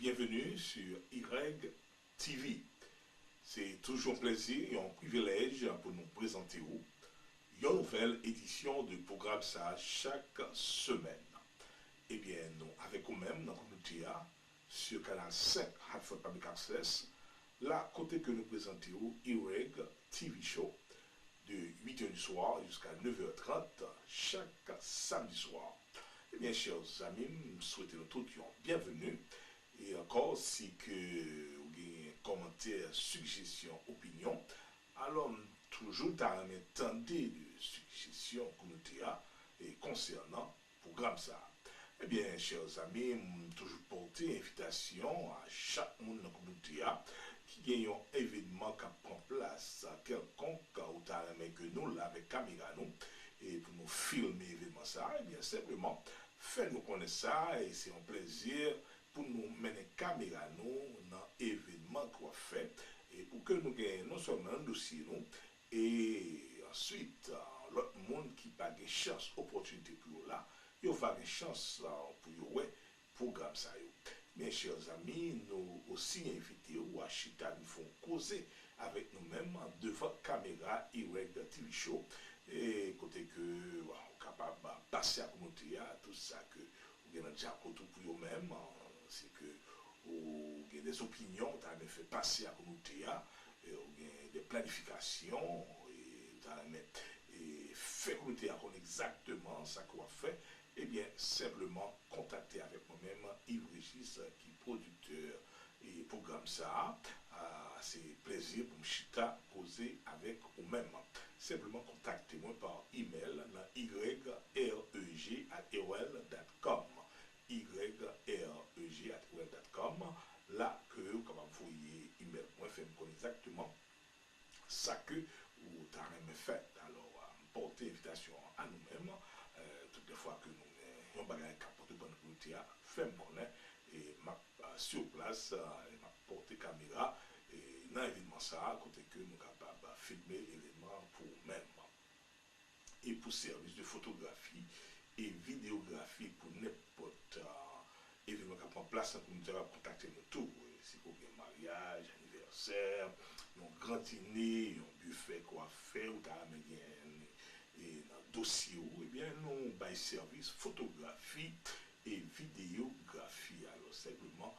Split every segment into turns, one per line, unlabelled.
bienvenue sur Yreg TV. C'est toujours un plaisir et un privilège pour nous présenter une nouvelle édition de programme ça chaque semaine. Eh bien, nous, avec nous-mêmes, dans la communauté, sur Canal 5, Hartford Public Access, là, côté que nous présentons Yreg TV Show, de 8h du soir jusqu'à 9h30, chaque samedi soir. Eh bien, chers amis, nous souhaitons tous bienvenue. Et encore, si que vous avez commentaires, suggestions, opinions, alors toujours attendez de suggestions communautaires et concernant le programme ça. Eh bien, chers amis, toujours porter invitation à chaque monde dans la communauté qui gagne un événement qui prend place à quelconque ou que nous, là, avec caméra, nous, et pour nous filmer l'événement ça, eh bien, simplement, faites-nous connaître ça et c'est un plaisir pour nous mener caméra nous dans l'événement qu'on fait et pour que nous gagnions non seulement un dossier nous et ensuite l'autre monde qui n'a pas de chance, opportunité pour là, il va avoir une chance pour ouais programme ça. Mes chers amis, nous aussi invités ou à Chita nous font causer avec nous-mêmes devant caméra Yreg TV Show et côté que on est capable de passer à la communauté tout ça que vous avez déjà pour vous-même, c'est que vous avez des opinions, vous avez fait passer à la communauté, vous avez des planifications, et vous avez fait communauté exactement ce qu'on a fait. Eh bien, simplement contacter avec moi-même Yves Régis, qui est producteur et programme ça. C'est plaisir pour me chita poser avec vous-même. Simplement contactez-moi par email dans yreg@aol.com. yreg@aol.com. Là que vous pouvez envoyer email pour faire exactement ça que vous avez fait. Alors, porter invitation à nous-mêmes. Toutes les fois que nous avons un bagage capoté pour nous faire connaître et sur place, ma porter caméra et dans l'événement ça, à côté que nous sommes capables de filmer l'événement pour nous-mêmes. Et pour service de photographie et vidéographie pour n'importe événement qui prend place, nous devons contacter nous tous. Si vous avez un mariage, anniversaire, un grand dîner, un buffet quoi faire, ou et dans le dossier, eh bien, nous avons service photographie et vidéographie. Alors, simplement,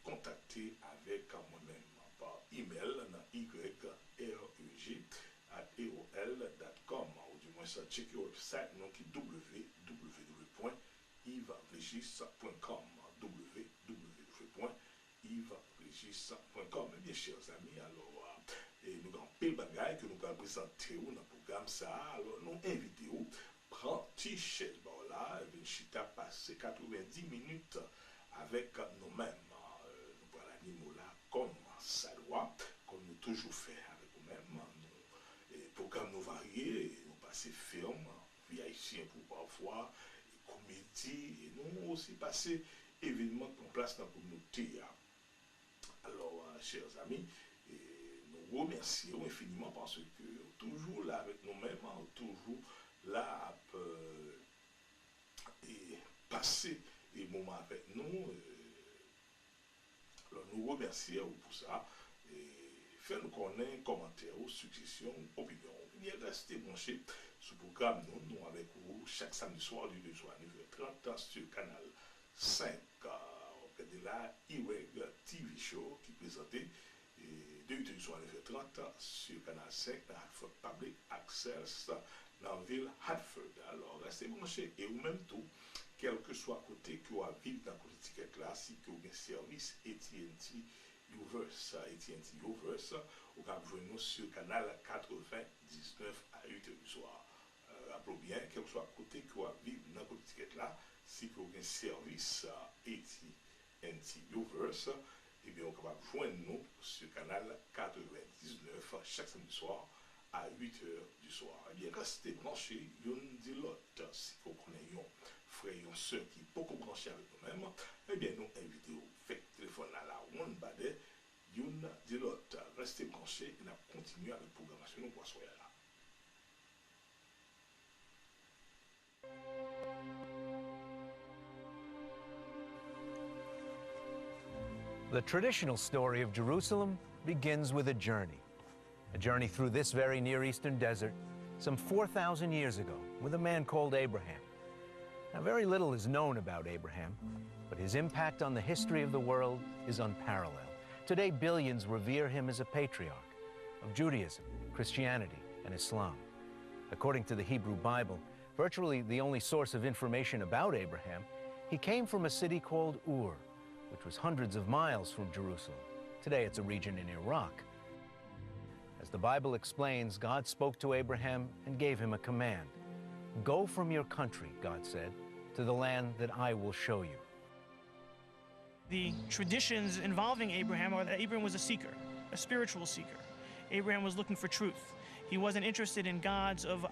contacter avec moi-même par email dans yreg@aol.com ou du moins, ça checker le website qui est www.yvesregis.com www.yvesregis.com. Eh bien, chers amis, alors, et nous avons pile bagaille que nous allons présenter dans le programme ça. Alors, nous invitons, prends t-shirt, là, et bien, chita passer 90 minutes avec nous-mêmes. Nous prenons l'animal là comme ça doit, comme nous toujours fait avec nous-mêmes. Le programme nous variés, nous passons film, via ici pour parfois, comédie, et nous aussi passer événements en place dans la communauté. Alors, chers amis, nous remercions infiniment parce que toujours là avec nous-mêmes, toujours là et passer des moments avec nous. Alors, nous remercions pour ça et faites-nous connaître commentaires, suggestions, opinions. Bien restez branchés sur le programme nous avec vous chaque samedi soir du 2 soir à 9h30 sur Canal 5. De la Yreg TV Show qui présentait de 8h du soir à 9h30 sur Canal 5 dans Hartford Public Access dans la ville Hartford. Alors restez branchés et vous-même tout, quel que soit côté que vous vivez dans le ticket là, si vous avez un service AT&T Uverse, vous pouvez jouer nous sur Canal 99 à 8h du soir. Rappelez bien, quel que soit côté que vous vivez dans le ticket là, si vous avez un service AT&T Uverse, et bien, on est capable de joindre nous sur le canal 99 chaque samedi soir à 8h du soir. Eh bien, restez branchés, y'une dit l'autre. Si vous connaissez un frère et une soeur qui est beaucoup branché avec nous-mêmes, eh bien, nous invitons, faites téléphone là, one bade, y'une dit l'autre. Restez branchés et nous continuons avec la programmation nous pour soyez là.
The traditional story of Jerusalem begins with a journey through this very Near Eastern desert some 4,000 years ago with a man called Abraham. Now, very little is known about Abraham, but his impact on the history of the world is unparalleled. Today, billions revere him as a patriarch of Judaism, Christianity, and Islam. According to the Hebrew Bible, virtually the only source of information about Abraham, he came from a city called Ur, which was hundreds of miles from Jerusalem. Today, it's a region in Iraq. As the Bible explains, God spoke to Abraham and gave him a command. Go from your country, God said, to the land that I will show you.
The traditions involving Abraham are that Abraham was a seeker, a spiritual seeker. Abraham was looking for truth. He wasn't interested in gods of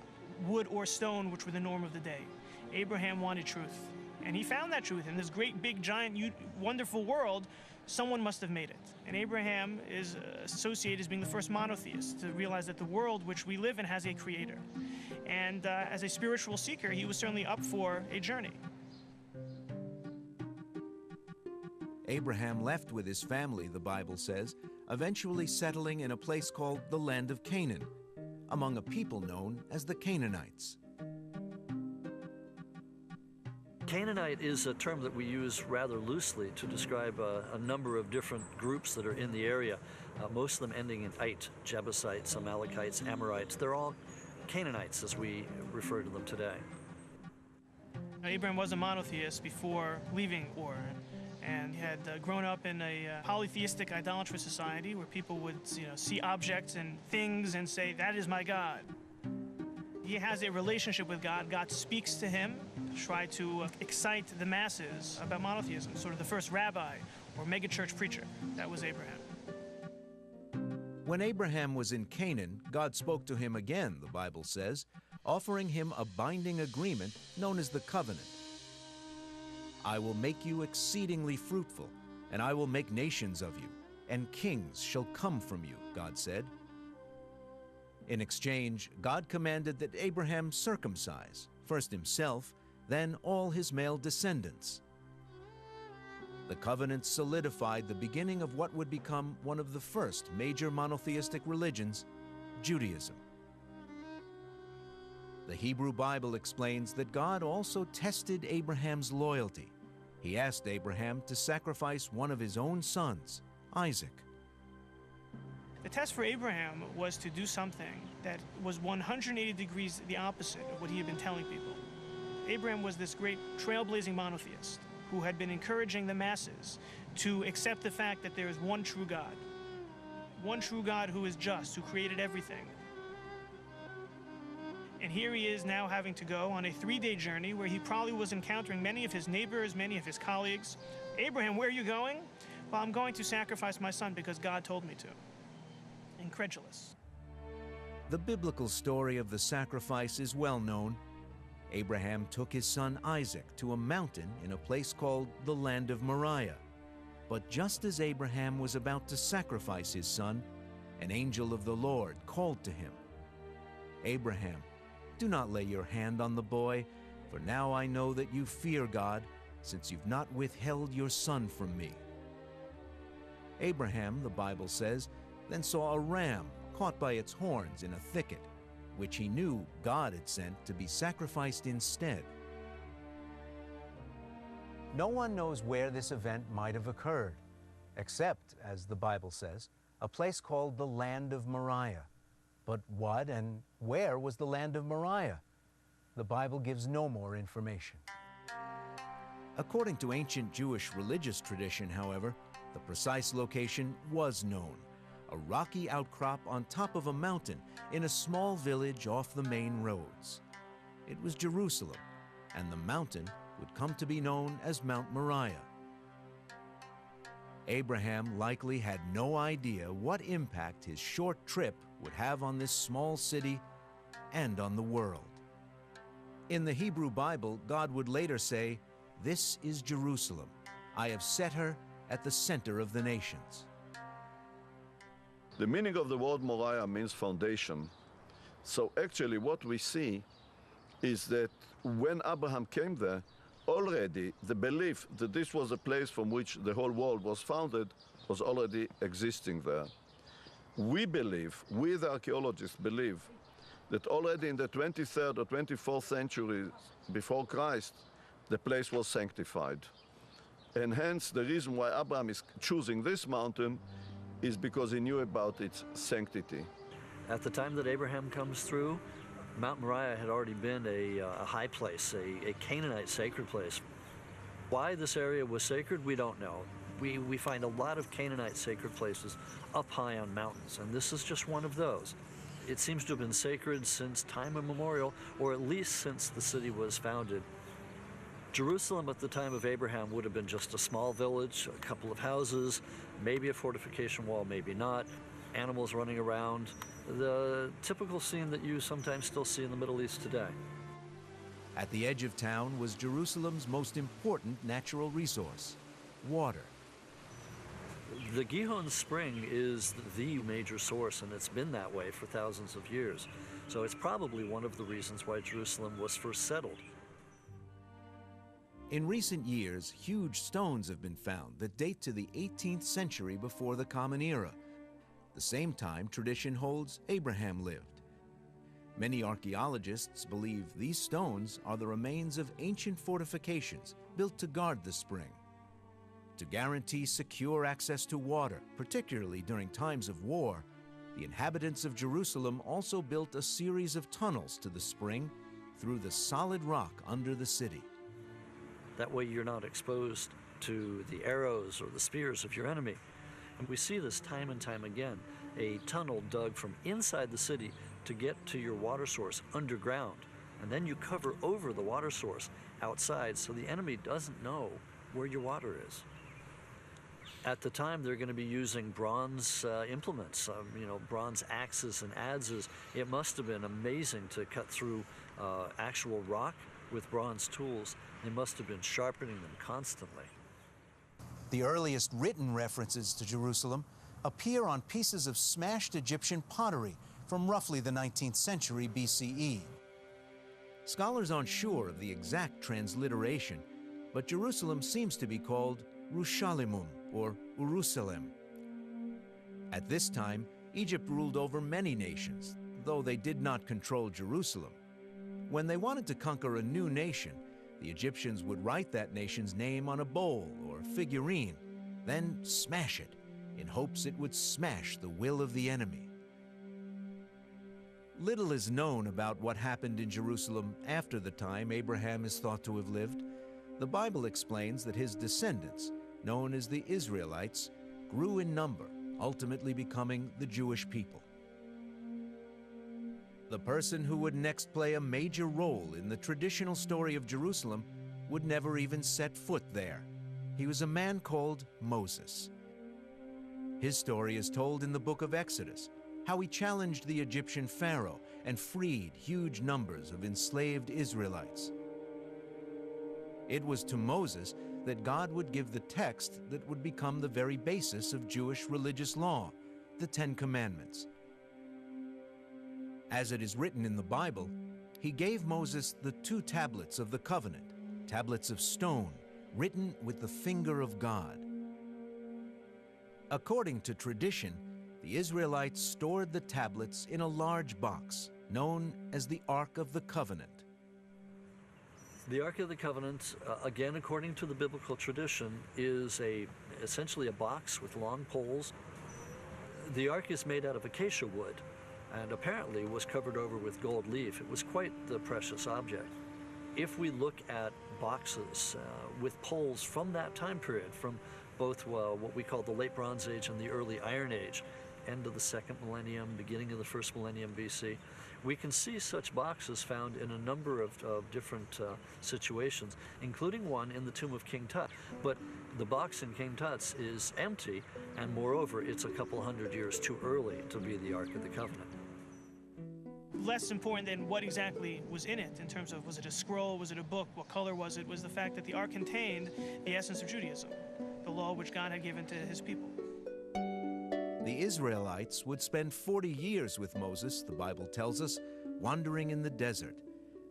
wood or stone, which were the norm of the day. Abraham wanted truth, and he found that truth in this great, big, giant, wonderful world. Someone must have made it. And Abraham is associated as being the first monotheist, to realize that the world which we live in has a creator. And as a spiritual seeker, he was certainly up for a journey.
Abraham left with his family, the Bible says, eventually settling in a place called the land of Canaan, among a people known as the Canaanites.
Canaanite is a term that we use rather loosely to describe a number of different groups that are in the area, most of them ending in ite, Jebusites, Amalekites, Amorites. They're all Canaanites as we refer to them today.
Abraham was a monotheist before leaving Ur, and he had grown up in a polytheistic idolatrous society where people would see objects and things and say, that is my God. He has a relationship with God. God speaks to him, try to excite the masses about monotheism, sort of the first rabbi or megachurch preacher. That was Abraham.
When Abraham was in Canaan, God spoke to him again, the Bible says, offering him a binding agreement known as the covenant. I will make you exceedingly fruitful, and I will make nations of you, and kings shall come from you, God said. In exchange, God commanded that Abraham circumcise, first himself, then all his male descendants. The covenant solidified the beginning of what would become one of the first major monotheistic religions, Judaism. The Hebrew Bible explains that God also tested Abraham's loyalty. He asked Abraham to sacrifice one of his own sons, Isaac.
The test for Abraham was to do something that was 180 degrees the opposite of what he had been telling people. Abraham was this great trailblazing monotheist who had been encouraging the masses to accept the fact that there is one true God who is just, who created everything. And here he is now having to go on a 3-day journey where he probably was encountering many of his neighbors, many of his colleagues. Abraham, where are you going? Well, I'm going to sacrifice my son because God told me to. Incredulous.
The biblical story of the sacrifice is well known. Abraham took his son Isaac to a mountain in a place called the land of Moriah. But just as Abraham was about to sacrifice his son, an angel of the Lord called to him, Abraham, do not lay your hand on the boy, for now I know that you fear God, since you've not withheld your son from me. Abraham, the Bible says, then saw a ram caught by its horns in a thicket, which he knew God had sent to be sacrificed instead. No one knows where this event might have occurred, except, as the Bible says, a place called the land of Moriah. But what and where was the land of Moriah? The Bible gives no more information. According to ancient Jewish religious tradition, however, the precise location was known, a rocky outcrop on top of a mountain in a small village off the main roads. It was Jerusalem, and the mountain would come to be known as Mount Moriah. Abraham likely had no idea what impact his short trip would have on this small city and on the world. In the Hebrew Bible, God would later say, "This is Jerusalem. I have set her at the center of the nations."
The meaning of the word Moriah means foundation. So actually what we see is that when Abraham came there, already the belief that this was a place from which the whole world was founded was already existing there. We believe, we the archaeologists believe, that already in the 23rd or 24th century before Christ, the place was sanctified. And hence the reason why Abraham is choosing this mountain is because he knew about its sanctity.
At the time that Abraham comes through, Mount Moriah had already been a high place, a Canaanite sacred place. Why this area was sacred, we don't know. We find a lot of Canaanite sacred places up high on mountains, and this is just one of those. It seems to have been sacred since time immemorial, or at least since the city was founded. Jerusalem at the time of Abraham would have been just a small village, a couple of houses, maybe a fortification wall, maybe not, animals running around, the typical scene that you sometimes still see in the Middle East today.
At the edge of town was Jerusalem's most important natural resource, water.
The Gihon Spring is the major source, and it's been that way for thousands of years. So it's probably one of the reasons why Jerusalem was first settled.
In recent years, huge stones have been found that date to the 18th century before the Common Era, the same time tradition holds Abraham lived. Many archaeologists believe these stones are the remains of ancient fortifications built to guard the spring. To guarantee secure access to water, particularly during times of war, the inhabitants of Jerusalem also built a series of tunnels to the spring through the solid rock under the city.
That way you're not exposed to the arrows or the spears of your enemy. And we see this time and time again, a tunnel dug from inside the city to get to your water source underground. And then you cover over the water source outside so the enemy doesn't know where your water is. At the time, they're going to be using bronze implements, bronze axes and adzes. It must have been amazing to cut through actual rock with bronze tools. They must have been sharpening them constantly.
The earliest written references to Jerusalem appear on pieces of smashed Egyptian pottery from roughly the 19th century BCE. Scholars aren't sure of the exact transliteration, but Jerusalem seems to be called Rushalimum, or Urusalem. At this time, Egypt ruled over many nations, though they did not control Jerusalem. When they wanted to conquer a new nation, the Egyptians would write that nation's name on a bowl or figurine, then smash it, in hopes it would smash the will of the enemy. Little is known about what happened in Jerusalem after the time Abraham is thought to have lived. The Bible explains that his descendants, known as the Israelites, grew in number, ultimately becoming the Jewish people. The person who would next play a major role in the traditional story of Jerusalem would never even set foot there. He was a man called Moses. His story is told in the book of Exodus, how he challenged the Egyptian Pharaoh and freed huge numbers of enslaved Israelites. It was to Moses that God would give the text that would become the very basis of Jewish religious law, the Ten Commandments. As it is written in the Bible, he gave Moses the 2 tablets of the covenant, tablets of stone, written with the finger of God. According to tradition, the Israelites stored the tablets in a large box, known as the Ark of the Covenant.
The Ark of the Covenant, again, according to the biblical tradition, is essentially a box with long poles. The Ark is made out of acacia wood and apparently was covered over with gold leaf. It was quite the precious object. If we look at boxes with poles from that time period, from both what we call the Late Bronze Age and the Early Iron Age, end of the 2nd millennium, beginning of the 1st millennium BC, we can see such boxes found in a number of different situations, including one in the tomb of King Tut. But the box in King Tut's is empty, and moreover, it's a couple hundred years too early to be the Ark of the Covenant.
Less important than what exactly was in it, in terms of was it a scroll, was it a book, what color was it, was the fact that the Ark contained the essence of Judaism, the law which God had given to his people.
The Israelites would spend 40 years with Moses, the Bible tells us, wandering in the desert.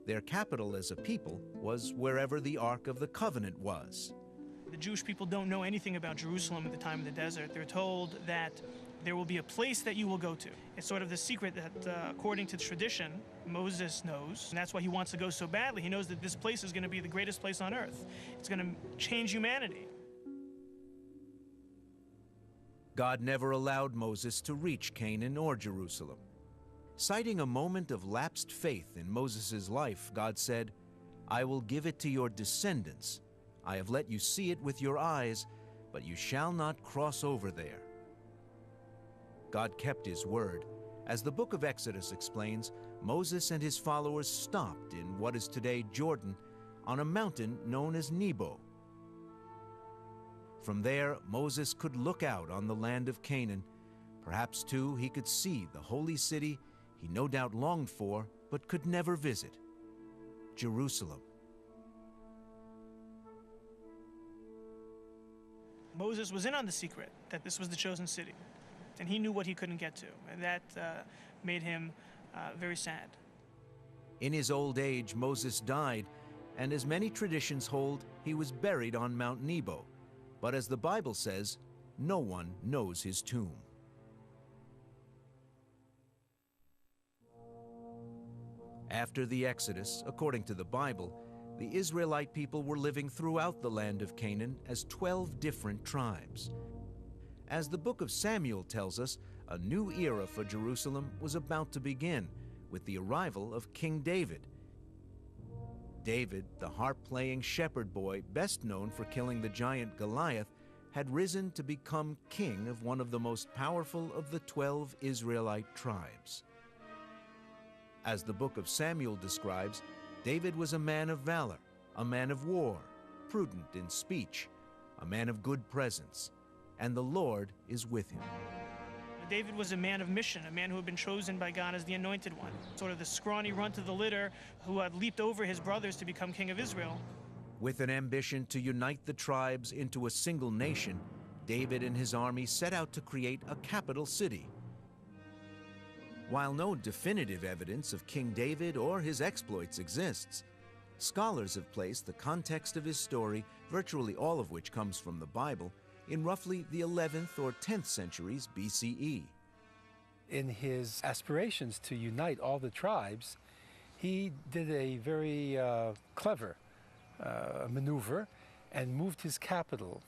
Their capital as a people was wherever the Ark of the Covenant was.
The Jewish people don't know anything about Jerusalem at the time of the desert. They're told that there will be a place that you will go to. It's sort of the secret that, according to tradition, Moses knows, and that's why he wants to go so badly. He knows that this place is going to be the greatest place on earth. It's going to change humanity.
God never allowed Moses to reach Canaan or Jerusalem. Citing a moment of lapsed faith in Moses' life, God said, "I will give it to your descendants. I have let you see it with your eyes, but you shall not cross over there." God kept his word. As the book of Exodus explains, Moses and his followers stopped in what is today Jordan on a mountain known as Nebo. From there, Moses could look out on the land of Canaan. Perhaps, too, he could see the holy city he no doubt longed for but could never visit, Jerusalem.
Moses was in on the secret that this was the chosen city, and he knew what he couldn't get to, and that made him very sad.
In his old age, Moses died, and as many traditions hold, he was buried on Mount Nebo. But as the Bible says, no one knows his tomb. After the Exodus, according to the Bible, the Israelite people were living throughout the land of Canaan as 12 different tribes. As the book of Samuel tells us, a new era for Jerusalem was about to begin with the arrival of King David. David, the harp-playing shepherd boy best known for killing the giant Goliath, had risen to become king of one of the most powerful of the 12 Israelite tribes. As the book of Samuel describes, David was a man of valor, a man of war, prudent in speech, a man of good presence, and the Lord is with him.
David was a man of mission, a man who had been chosen by God as the anointed one, sort of the scrawny runt of the litter who had leaped over his brothers to become king of Israel.
With an ambition to unite the tribes into a single nation, David and his army set out to create a capital city. While no definitive evidence of King David or his exploits exists, scholars have placed the context of his story, virtually all of which comes from the Bible, in roughly the 11th or 10th centuries BCE.
In his aspirations to unite all the tribes, he did a very clever maneuver and moved his capital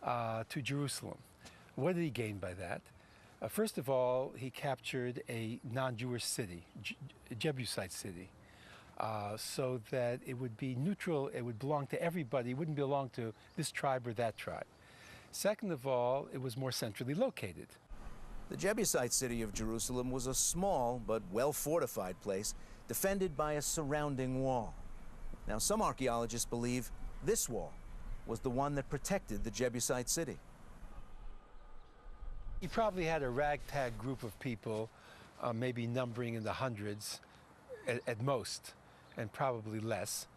to Jerusalem. What did he gain by that? First of all, he captured a non-Jewish city, a Jebusite city, so that it would be neutral, it would belong to everybody, it wouldn't belong to this tribe or that tribe. Second of all, it was more centrally located.
The Jebusite city of Jerusalem was a small but well-fortified place, defended by a surrounding wall. Now, some archaeologists believe this wall was the one that protected the Jebusite city.
He probably had a ragtag group of people, maybe numbering in the hundreds at most, and probably less.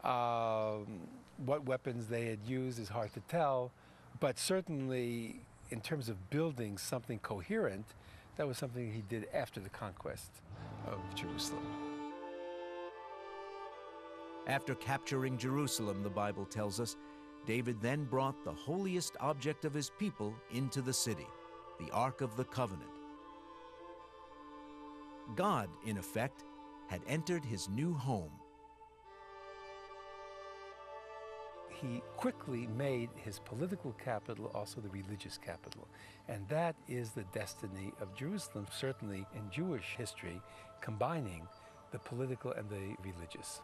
What weapons they had used is hard to tell, but certainly in terms of building something coherent, that was something he did after the conquest of Jerusalem.
After capturing Jerusalem, the Bible tells us, David then brought the holiest object of his people into the city, the Ark of the Covenant. God, in effect, had entered his new home.
He quickly made his political capital also the religious capital. And that is the destiny of Jerusalem, certainly in Jewish history, combining the political and the religious.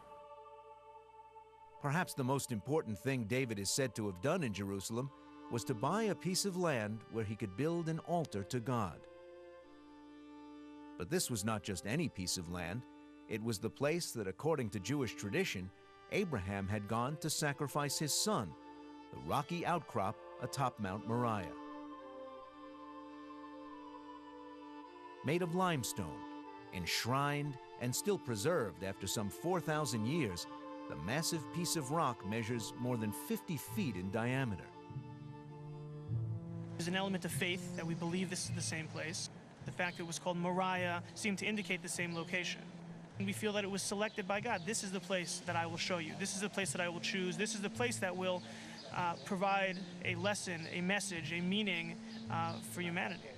Perhaps the most important thing David is said to have done in Jerusalem was to buy a piece of land where he could build an altar to God. But this was not just any piece of land. It was the place that, according to Jewish tradition, Abraham had gone to sacrifice his son, the rocky outcrop atop Mount Moriah. Made of limestone, enshrined and still preserved after some 4,000 years, the massive piece of rock measures more than 50 feet in diameter.
There's an element of faith that we believe this is the same place. The fact that it was called Moriah seemed to indicate the same location. We feel that it was selected by God. This is the place that I will show you. This is the place that I will choose. This is the place that will provide a lesson, a message, a meaning for humanity.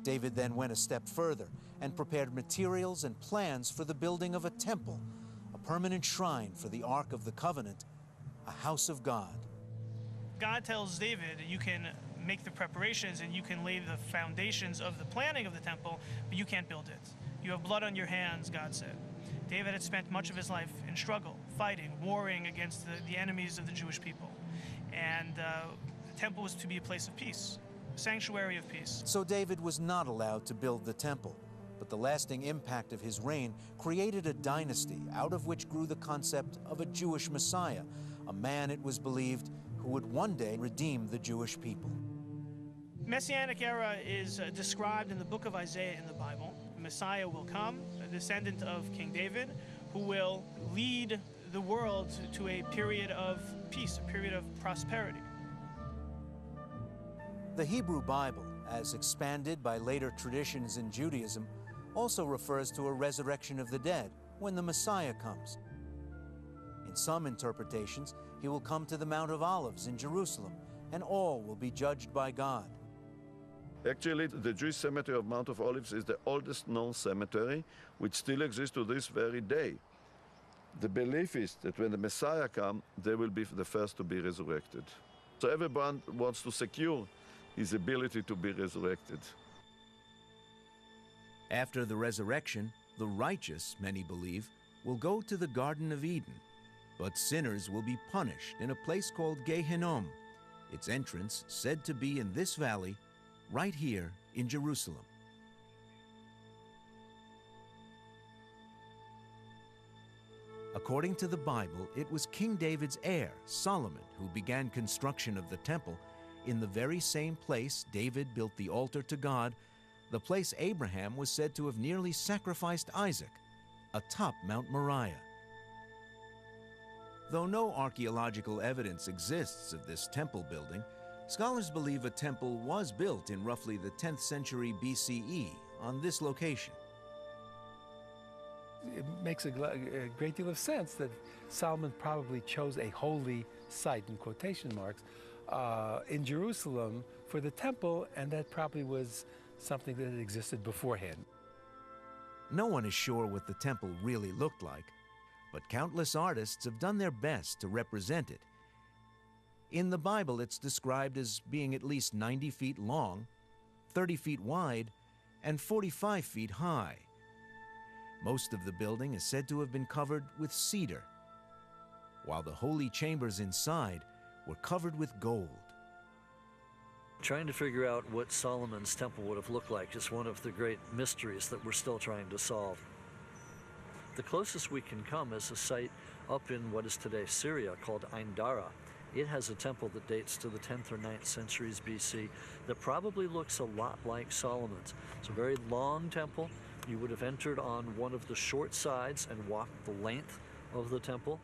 David then went a step further and prepared materials and plans for the building of a temple, a permanent shrine for the Ark of the Covenant, a house of God.
God tells David, you can make the preparations and you can lay the foundations of the planning of the temple, but you can't build it. You have blood on your hands, God said. David had spent much of his life in struggle, fighting, warring against the enemies of the Jewish people. And the temple was to be a place of peace, a sanctuary of peace.
So David was not allowed to build the temple, but the lasting impact of his reign created a dynasty out of which grew the concept of a Jewish Messiah, a man, it was believed, who would one day redeem the Jewish people.
Messianic era is described in the book of Isaiah in the Bible. The Messiah will come, a descendant of King David, who will lead the world to a period of peace, a period of prosperity.
The Hebrew Bible, as expanded by later traditions in Judaism, also refers to a resurrection of the dead when the Messiah comes. In some interpretations, he will come to the Mount of Olives in Jerusalem, and all will be judged by God.
Actually, the Jewish cemetery of Mount of Olives is the oldest known cemetery, which still exists to this very day. The belief is that when the Messiah comes, they will be the first to be resurrected. So everyone wants to secure his ability to be resurrected.
After the resurrection, the righteous, many believe, will go to the Garden of Eden, but sinners will be punished in a place called Gehinnom, its entrance said to be in this valley, right here in Jerusalem. According to the Bible, it was King David's heir, Solomon, who began construction of the temple in the very same place David built the altar to God, the place Abraham was said to have nearly sacrificed Isaac, atop Mount Moriah. Though no archaeological evidence exists of this temple building, scholars believe a temple was built in roughly the 10th century BCE on this location.
It makes a great deal of sense that Solomon probably chose a holy site, in quotation marks, in Jerusalem for the temple, and that probably was something that had existed beforehand.
No one is sure what the temple really looked like, but countless artists have done their best to represent it. In the Bible, it's described as being at least 90 feet long, 30 feet wide, and 45 feet high. Most of the building is said to have been covered with cedar, while the holy chambers inside were covered with gold.
Trying to figure out what Solomon's temple would have looked like is one of the great mysteries that we're still trying to solve. The closest we can come is a site up in what is today Syria called Ain Dara. It has a temple that dates to the 10th or 9th centuries BC that probably looks a lot like Solomon's. It's a very long temple. You would have entered on one of the short sides and walked the length of the temple.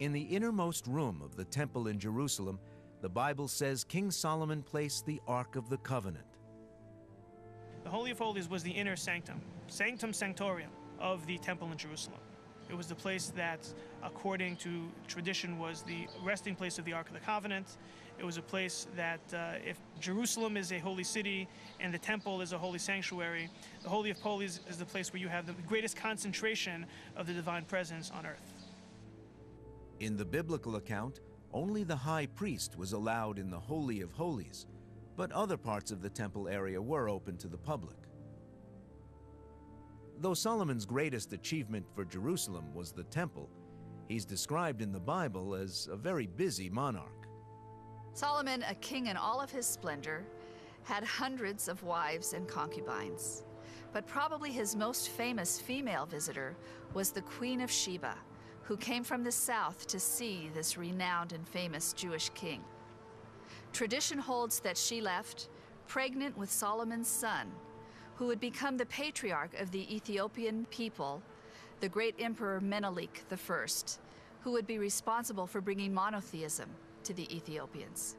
In the innermost room of the temple in Jerusalem, the Bible says King Solomon placed the Ark of the Covenant.
The Holy of Holies was the inner sanctum, sanctum sanctorum of the temple in Jerusalem. It was the place that, according to tradition, was the resting place of the Ark of the Covenant. It was a place that, if Jerusalem is a holy city and the temple is a holy sanctuary, the Holy of Holies is the place where you have the greatest concentration of the divine presence on earth.
In the biblical account, only the high priest was allowed in the Holy of Holies, but other parts of the temple area were open to the public. Though Solomon's greatest achievement for Jerusalem was the temple, he's described in the Bible as a very busy monarch.
Solomon, a king in all of his splendor, had hundreds of wives and concubines. But probably his most famous female visitor was the Queen of Sheba, who came from the south to see this renowned and famous Jewish king. Tradition holds that she left pregnant with Solomon's son, who would become the patriarch of the Ethiopian people, the great emperor Menelik I, who would be responsible for bringing monotheism to the Ethiopians.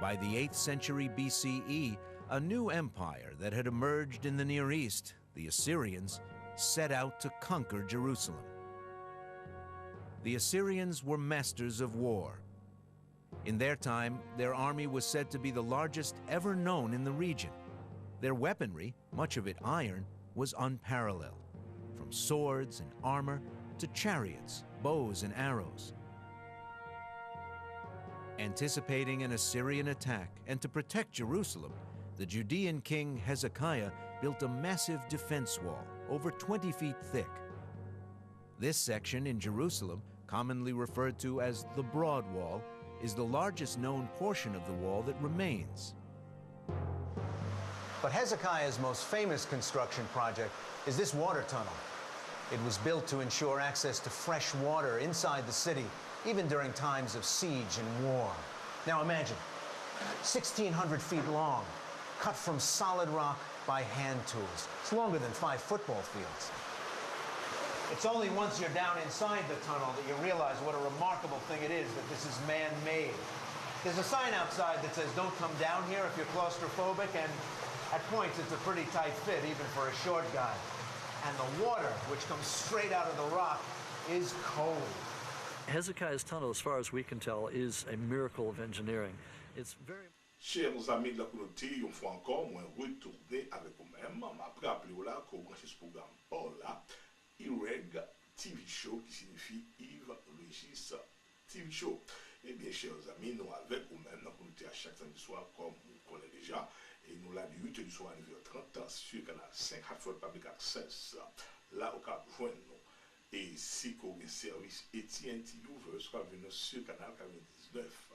By the 8th century BCE, a new empire that had emerged in the Near East, the Assyrians, set out to conquer Jerusalem. The Assyrians were masters of war. In their time, their army was said to be the largest ever known in the region. Their weaponry, much of it iron, was unparalleled, from swords and armor to chariots, bows and arrows. Anticipating an Assyrian attack and to protect Jerusalem, the Judean king Hezekiah built a massive defense wall, over 20 feet thick. This section in Jerusalem, commonly referred to as the Broad Wall, is the largest known portion of the wall that remains.
But Hezekiah's most famous construction project is this water tunnel. It was built to ensure access to fresh water inside the city, even during times of siege and war. Now imagine, 1,600 feet long, cut from solid rock by hand tools. It's longer than 5 football fields. It's only once you're down inside the tunnel that you realize what a remarkable thing it is that this is man-made. There's a sign outside that says, "Don't come down here if you're claustrophobic," and at points it's a pretty tight fit, even for a short guy. And the water, which comes straight out of the rock, is cold.
Hezekiah's tunnel, as far as we can tell, is a miracle of engineering. It's very...
Chers amis de la communauté, une fois encore, moi retourner avec vous-même. Après, appelez-vous là, qu'on branche ce programme par là. Yreg TV Show, qui signifie Yves Régis TV Show. Eh bien, chers amis, nous avec vous-même, dans la communauté à chaque samedi soir, comme vous connaissez déjà, et nous là, du 8 du soir à 9h30 sur Canal 5, Hartford Public Access, là, au Cap Joindre nous. Et si qu'on a un service AT&T Uver, soit venu sur Canal 99,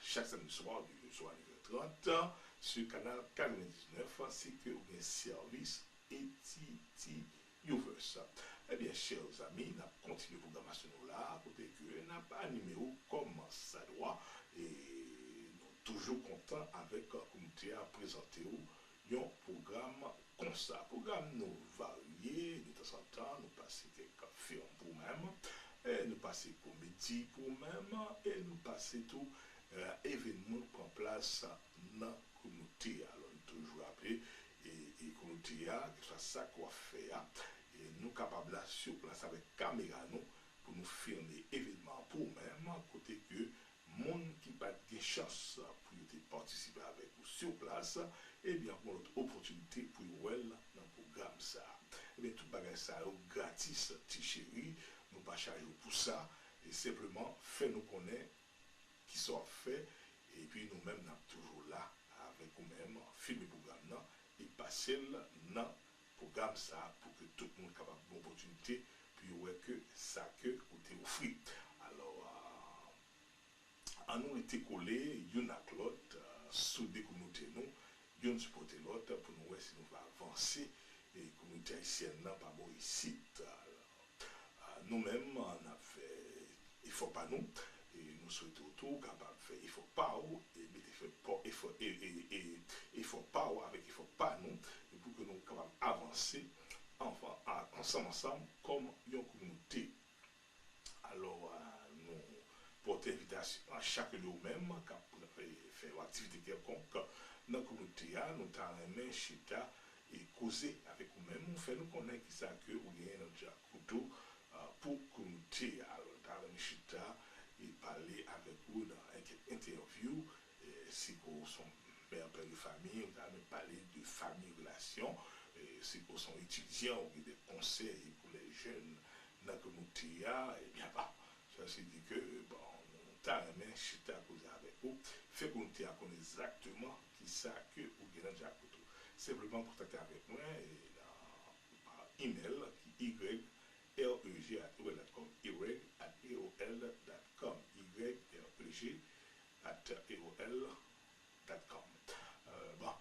chaque samedi soir, du soir à 9h30, sur Canal 99, c'est que vous avez un service AT&T Uverse. Eh bien, chers amis, nous avons continué la programmation là, à côté que nous n'avons pas animé comme ça doit, et nous sommes toujours contents avec la communauté à présenter un programme comme ça. Programme nous varié, de temps en temps, nous passons quelques films pour nous-mêmes, nous passons comédie pour nous-mêmes, et nous passons tout événement qui prend place dans la communauté. Alors, nous toujours appelé et communauté, que ce soit ça qu'on fait, et nous capables là sur place avec caméra nous pour nous filmer événements pour nous-mêmes, côté que monde qui n'a pas de chance pour participer avec nous sur place, et bien pour notre opportunité pour voir dans le programme ça. Et bien tout bagage ça gratis, petit chéri, nous pas charger pour ça, et simplement fait nous connaître qui sont faits, et puis nous-mêmes nous toujours là avec nous-mêmes, filmer le programme là, et passer dans le programme ça pour que tout le monde capable d'une opportunité, puis ouais que ça que vous t'est offert. Alors, à nous été collés, une à l'autre, sous des communautés nous, une supporter l'autre pour nous voir si nous va avancer, et la communauté haïtienne n'a pas bon ici. Nous-mêmes, on a fait, il ne faut pas nous, et nous souhaitons tout capable de faire, il ne faut pas où, et il faut pas où avec il ne faut pas nous, et pour que nous capables d'avancer ensemble comme une communauté. Alors, nous portons invitation à chaque de nous-mêmes qui fait une activité quelconque dans la communauté, nous avons chita et causer avec nous-mêmes, nous faisons connaître qui ça que vous gagnez notre couteau pour la communauté. Alors, nous avons chita et parler avec vous dans une interview, si vous sont père de famille, nous avons parlé de famille relation, si vous sont étudiants ou des conseils pour les jeunes dans la communauté, et bien bah, ça c'est dit que bon, nous avons chita causer avec vous, fait qu'on connaître exactement qui ça que vous gagnez notre couteau. Simplement contacter avec moi par email qui yreg@aol.com, yreg@aol.com, yreg@aol.com. Bon,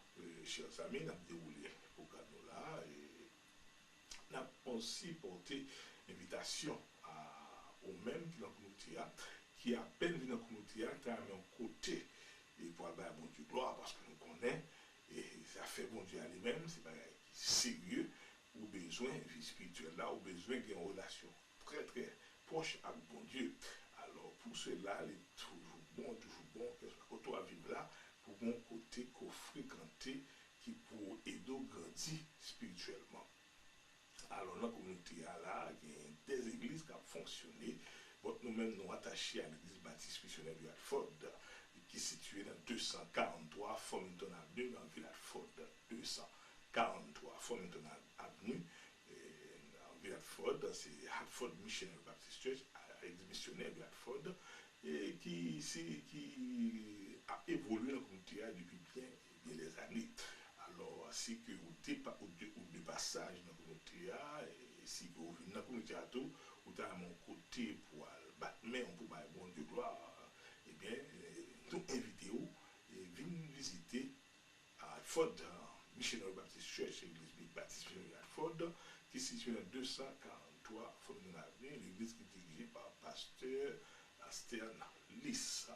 chers amis, nous avons déroulé le programme là et nous avons aussi porté invitation aux mêmes qui dans la communauté qui à peine venu dans la communauté qui a un côté et pour avoir bon Dieu gloire parce que nous connaissons et ça fait bon Dieu à lui-même, c'est pas sérieux, ou besoin de vie spirituelle là, ou besoin d'une relation très proche avec bon Dieu. Alors pour cela, il est toujours bon, que ce Alors, dans la communauté, là, il y a des églises qui ont fonctionné. Bon, nous-mêmes, nous attachés à l'église baptiste missionnaire de Hartford, qui est située dans 243 Formington Avenue, dans la ville Hartford. 243 Formington Avenue, en ville Hartford, c'est Hartford Missionary Baptist Church, l'église missionnaire de Hartford, et qui a évolué dans la communauté depuis bien des années. Alors, si que ou de passage dans la communauté, et si que vous venez dans la communauté, vous avez à mon côté pour battre main pour battre bon Dieu gloire, eh bien, nous invitez-vous et venez visiter Hartford Missionary Baptist Church, l'église baptiste missionnaire Hartford, qui est située dans 243 Formington Avenue, l'église qui est dirigée par pasteur Stern Lys.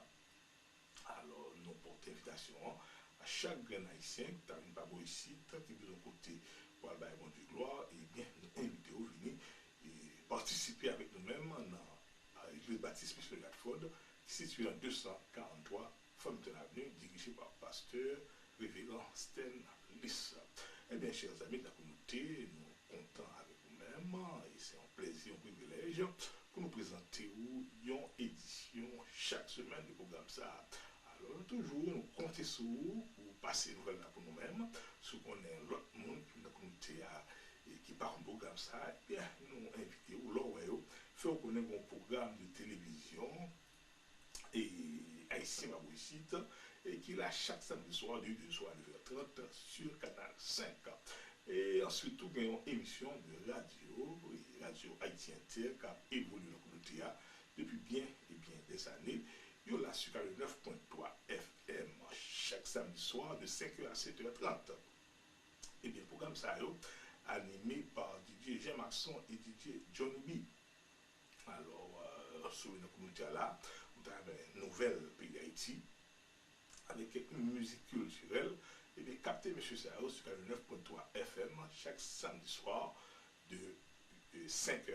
Alors, nous portons invitation à chaque grand haïtien qui a une pabo ici, qui est de côté pour aller bon Dieu gloire, et bien, nous invitons à venir et participer avec nous-mêmes dans l'église baptiste missionnaire Hartford, qui est située dans 243 Formington Avenue, dirigée par pasteur révérend Stern Lys. Eh bien, chers amis de la communauté, nous comptons avec vous-mêmes, et c'est un plaisir, un privilège, pour nous présenter une édition chaque semaine du programme ça. Alors, toujours, nous comptons sur vous pour passer une nouvelle là pour nous-mêmes, si on est l'autre monde qui dans la communauté qui part un programme ça, eh bien, nous invitons ou faire connaître un programme de télévision et haïtien Babouissite, et qui là chaque samedi soir de 2 soir à 9h30 sur Canal 5. Et ensuite, tout gagne une émission de radio haïtien qui a évolué dans la communauté depuis bien des années. Il y a sur le 9.3 FM chaque samedi soir de 5h à 7h30. Et bien, le programme ça animé par DJ Jean-Maxon et DJ Johnny B. Alors, sur la communauté là, vous avez une nouvelle pays d'Haïti avec quelques musiques culturelles. Et bien, captez M. Sao sur le 9.3 FM chaque samedi soir de 5h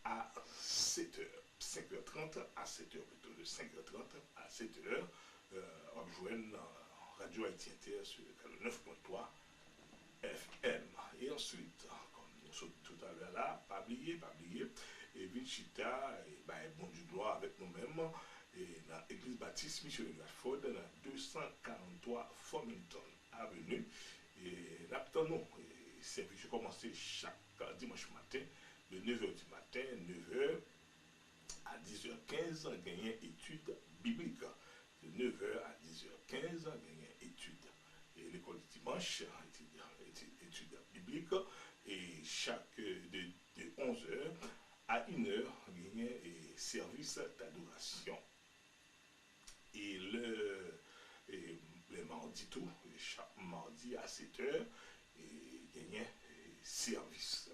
à 7h. 5h30 à 7h plutôt, de 5h30 à 7h. On joue Radio Haïtien sur le 9.3 FM. Et ensuite, comme nous sommes tout à l'heure là, pas oublier, et Vinchita, et bon du gloire avec nous-mêmes. Et dans l'église baptiste missionnaire de Hartford, dans 243 Formington Avenue. Et là, nous, service commencé chaque dimanche matin, de 9h du matin, 9h à 10h15, gagner études bibliques. De 9h à 10h15, gagner études. Et l'école du dimanche, études bibliques. Et chaque de 11h à 1h, gagner service d'adoration. Et le mardi tout, chaque mardi à 7h, il y a un service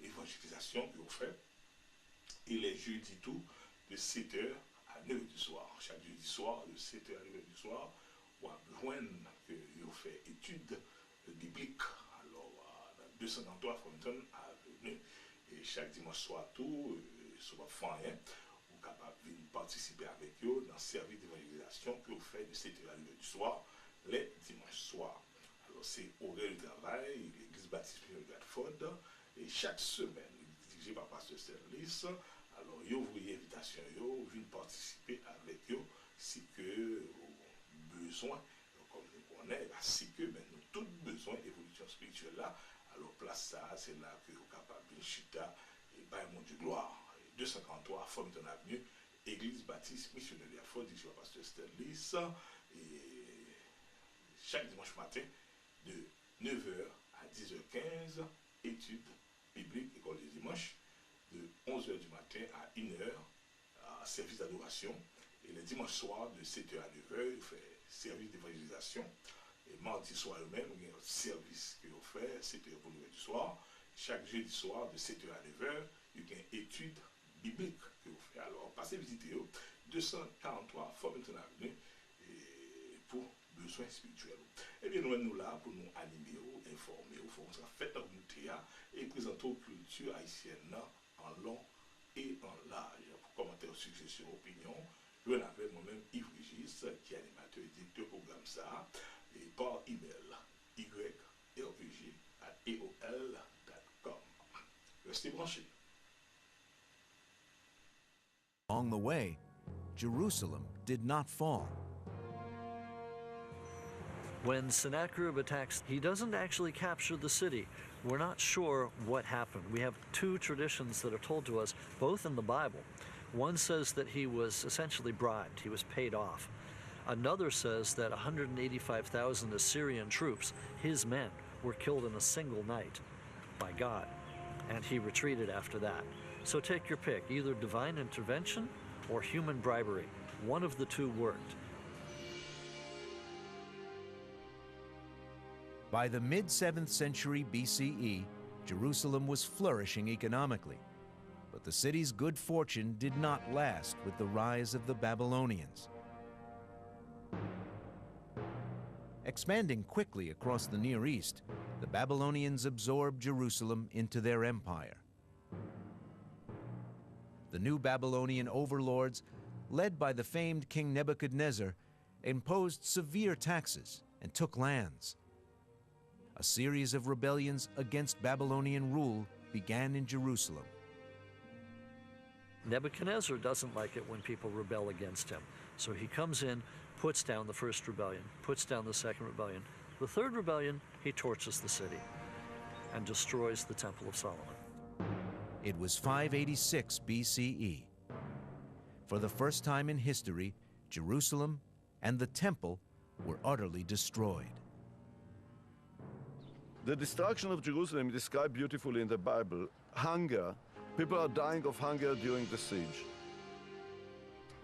évangélisation que vous faites. Et les jeudis tout, de 7h à 9h du soir. Chaque jeudi soir, de 7h à 9h du soir, on a besoin que vous faites études bibliques. Alors, dans 243 Formington Avenue. Et chaque dimanche soir tout, sur votre famille, capable de participer avec eux dans le service d'évangélisation que vous faites de 7h à 9h du soir, les dimanches soirs. Alors, c'est horaire de travail, l'église baptiste de Hartford, et chaque semaine, dirigé par pasteur Sterlis. Alors, vous voyez l'invitation, vous venez participer avec eux, si que vous besoin, comme nous connaissons, si que nous tous besoin d'évolution spirituelle là, alors place ça, c'est là que vous êtes capable de chita et par mon Dieu gloire. 243 Formington Avenue, église baptiste missionnaire de Hartford, dirigé par pasteur Sterlis, et chaque dimanche matin, de 9h à 10h15, études bibliques, école des dimanches, de 11h du matin à 1h, service d'adoration, et le dimanche soir, de 7h à 9h, il fait service d'évangélisation, et mardi soir eux-mêmes, il y a un service que vous faites, 7h pour 9h du soir, chaque jeudi soir, de 7h à 9h, il y a une étude biblique que vous faites. Alors, passez visiter 243 Formington Avenue pour besoins spirituels. Et bien, nous là pour nous animer, informer, pour nous faire la communauté et présenter la culture haïtienne en long et en large. Pour commentaires, suggestions, opinions, je l'avais moi-même Yreg, qui est animateur et directeur du programme ça, et par email, yreg@aol.com. rester branché.
Along the way, Jerusalem did not fall.
When Sennacherib attacks, he doesn't actually capture the city. We're not sure what happened. We have two traditions that are told to us, both in the Bible. One says that he was essentially bribed, he was paid off. Another says that 185,000 Assyrian troops, his men, were killed in a single night by God, and he retreated after that. So take your pick, either divine intervention or human bribery. One of the two worked.
By the mid-7th century BCE, Jerusalem was flourishing economically. But the city's good fortune did not last with the rise of the Babylonians. Expanding quickly across the Near East, the Babylonians absorbed Jerusalem into their empire. The new Babylonian overlords, led by the famed King Nebuchadnezzar, imposed severe taxes and took lands. A series of rebellions against Babylonian rule began in Jerusalem.
Nebuchadnezzar doesn't like it when people rebel against him. So he comes in, puts down the first rebellion, puts down the second rebellion. The third rebellion, he torches the city and destroys the Temple of Solomon.
It was 586 BCE. For the first time in history, Jerusalem and the Temple were utterly destroyed.
The destruction of Jerusalem is described beautifully in the Bible. Hunger. People are dying of hunger during the siege.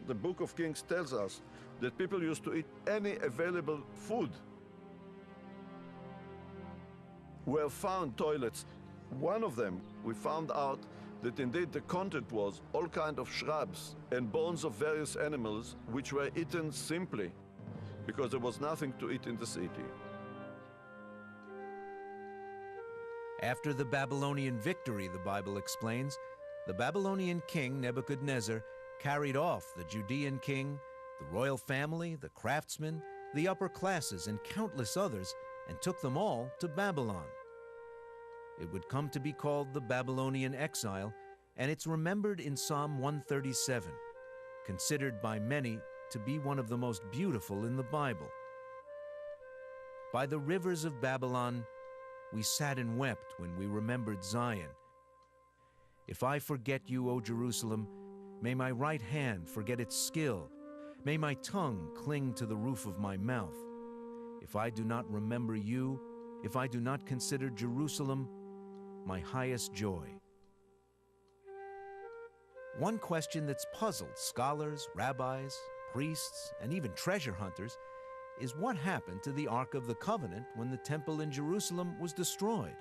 The book of Kings tells us that people used to eat any available food. Were found toilets. One of them, we found out that indeed the content was all kinds of shrubs and bones of various animals which were eaten simply because there was nothing to eat in the city.
After the Babylonian victory, the Bible explains, the Babylonian king Nebuchadnezzar carried off the Judean king, the royal family, the craftsmen, the upper classes, and countless others, and took them all to Babylon. It would come to be called the Babylonian exile, and it's remembered in Psalm 137, considered by many to be one of the most beautiful in the Bible. By the rivers of Babylon, we sat and wept when we remembered Zion. If I forget you, O Jerusalem, may my right hand forget its skill. May my tongue cling to the roof of my mouth. If I do not remember you, if I do not consider Jerusalem my highest joy. One question that's puzzled scholars, rabbis, priests, and even treasure hunters is what happened to the Ark of the Covenant when the temple in Jerusalem was destroyed.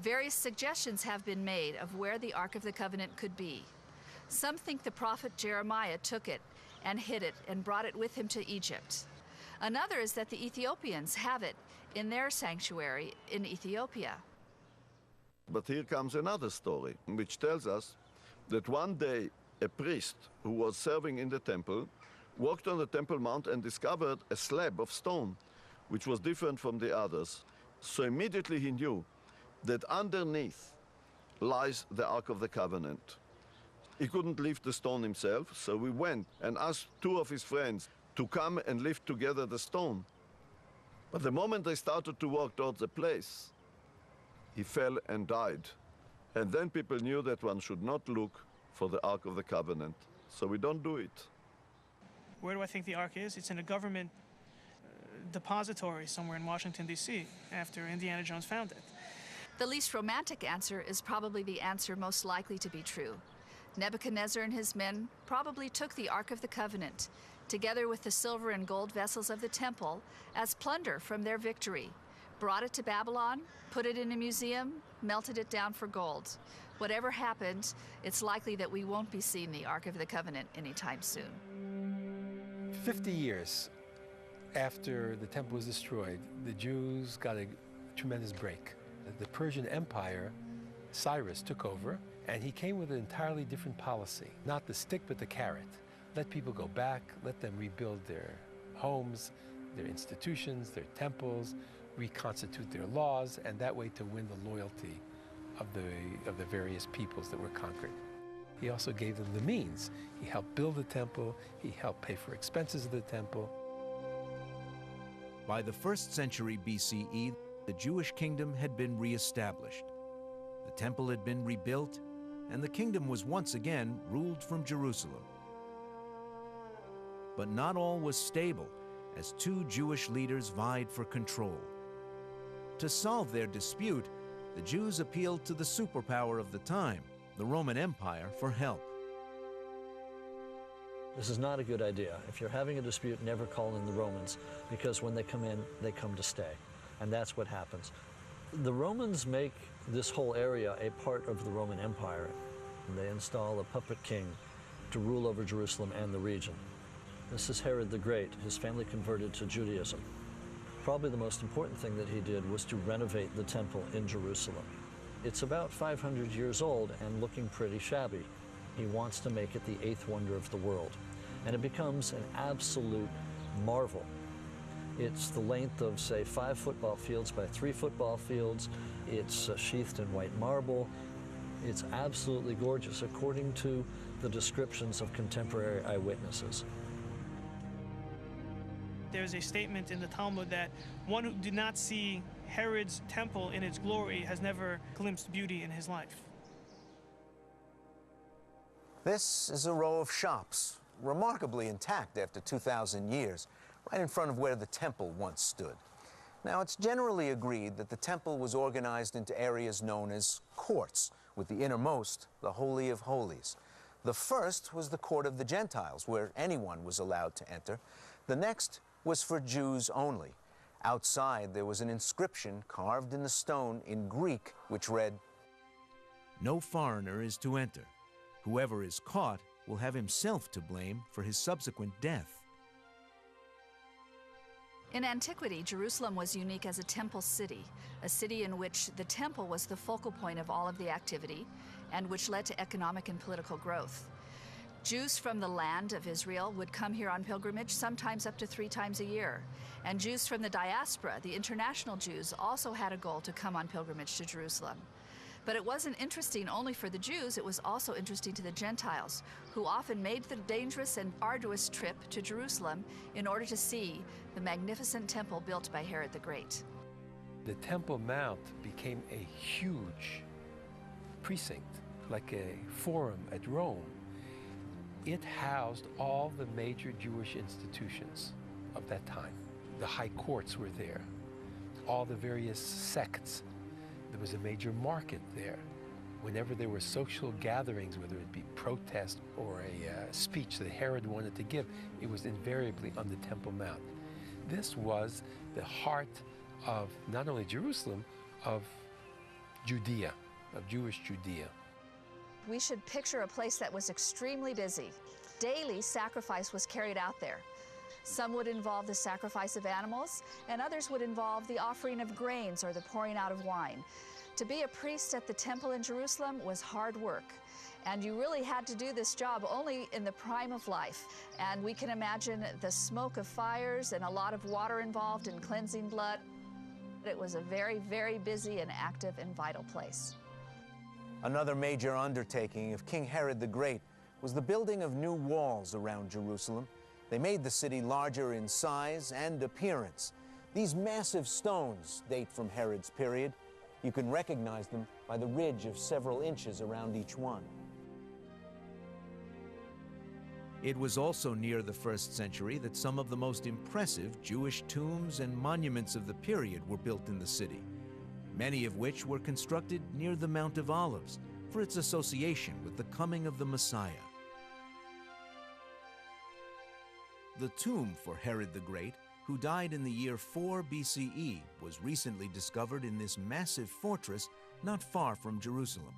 Various suggestions have been made of where the Ark of the Covenant could be. Some think the prophet Jeremiah took it and hid it and brought it with him to Egypt. Another is that the Ethiopians have it in their sanctuary in Ethiopia.
But here comes another story, which tells us that one day a priest who was serving in the temple walked on the Temple Mount and discovered a slab of stone, which was different from the others. So immediately he knew that underneath lies the Ark of the Covenant. He couldn't lift the stone himself, so we went and asked two of his friends to come and lift together the stone. But the moment they started to walk towards the place, he fell and died. And then people knew that one should not look for the Ark of the Covenant. So we don't do it.
Where do I think the Ark is? It's in a government depository somewhere in Washington, D.C., after Indiana Jones found it.
The least romantic answer is probably the answer most likely to be true. Nebuchadnezzar and his men probably took the Ark of the Covenant, together with the silver and gold vessels of the temple, as plunder from their victory, brought it to Babylon, put it in a museum, melted it down for gold. Whatever happened, it's likely that we won't be seeing the Ark of the Covenant anytime soon.
50 years after the temple was destroyed, the Jews got a tremendous break. The Persian Empire, Cyrus took over, and he came with an entirely different policy. Not the stick, but the carrot. Let people go back, let them rebuild their homes, their institutions, their temples, reconstitute their laws, and that way to win the loyalty of the various peoples that were conquered. He also gave them the means. He helped build the temple. He helped pay for expenses of the temple.
By the 1st century BCE, the Jewish kingdom had been reestablished. The temple had been rebuilt, and the kingdom was once again ruled from Jerusalem. But not all was stable, as 2 Jewish leaders vied for control. To solve their dispute, the Jews appealed to the superpower of the time, the Roman Empire, for help.
This is not a good idea. If you're having a dispute, never call in the Romans, because when they come in, they come to stay. And that's what happens. The Romans make this whole area a part of the Roman Empire. And they install a puppet king to rule over Jerusalem and the region. This is Herod the Great. His family converted to Judaism. Probably the most important thing that he did was to renovate the temple in Jerusalem. It's about 500 years old and looking pretty shabby. He wants to make it the 8th wonder of the world. And it becomes an absolute marvel. It's the length of, say, 5 football fields by 3 football fields. It's sheathed in white marble. It's absolutely gorgeous, according to the descriptions of contemporary eyewitnesses.
There's a statement in the Talmud that one who did not see Herod's temple in its glory has never glimpsed beauty in his life.
This is a row of shops, remarkably intact after 2,000 years, right in front of where the temple once stood. Now, it's generally agreed that the temple was organized into areas known as courts, with the innermost, the Holy of Holies. The first was the court of the Gentiles, where anyone was allowed to enter. The next was for Jews only. Outside, there was an inscription carved in the stone in Greek, which read,
"No foreigner is to enter. Whoever is caught will have himself to blame for his subsequent death."
In antiquity, Jerusalem was unique as a temple city, a city in which the temple was the focal point of all of the activity and which led to economic and political growth. Jews from the land of Israel would come here on pilgrimage sometimes up to 3 times a year. And Jews from the diaspora, the international Jews, also had a goal to come on pilgrimage to Jerusalem. But it wasn't interesting only for the Jews, it was also interesting to the Gentiles, who often made the dangerous and arduous trip to Jerusalem in order to see the magnificent temple built by Herod the Great.
The Temple Mount became a huge precinct, like a forum at Rome. It housed all the major Jewish institutions of that time. The high courts were there, all the various sects. There was a major market there. Whenever there were social gatherings, whether it be protest or a speech that Herod wanted to give, it was invariably on the Temple Mount. This was the heart of not only Jerusalem, of Judea, of Jewish Judea.
We should picture a place that was extremely busy. Daily sacrifice was carried out there. Some would involve the sacrifice of animals, and others would involve the offering of grains or the pouring out of wine. To be a priest at the temple in Jerusalem was hard work, and you really had to do this job only in the prime of life. And we can imagine the smoke of fires and a lot of water involved in cleansing blood. It was a very, very busy and active and vital place.
Another major undertaking of King Herod the Great was the building of new walls around Jerusalem. They made the city larger in size and appearance. These massive stones date from Herod's period. You can recognize them by the ridge of several inches around each one.
It was also near the 1st century that some of the most impressive Jewish tombs and monuments of the period were built in the city, many of which were constructed near the Mount of Olives for its association with the coming of the Messiah. The tomb for Herod the Great, who died in the year 4 BCE, was recently discovered in this massive fortress not far from Jerusalem.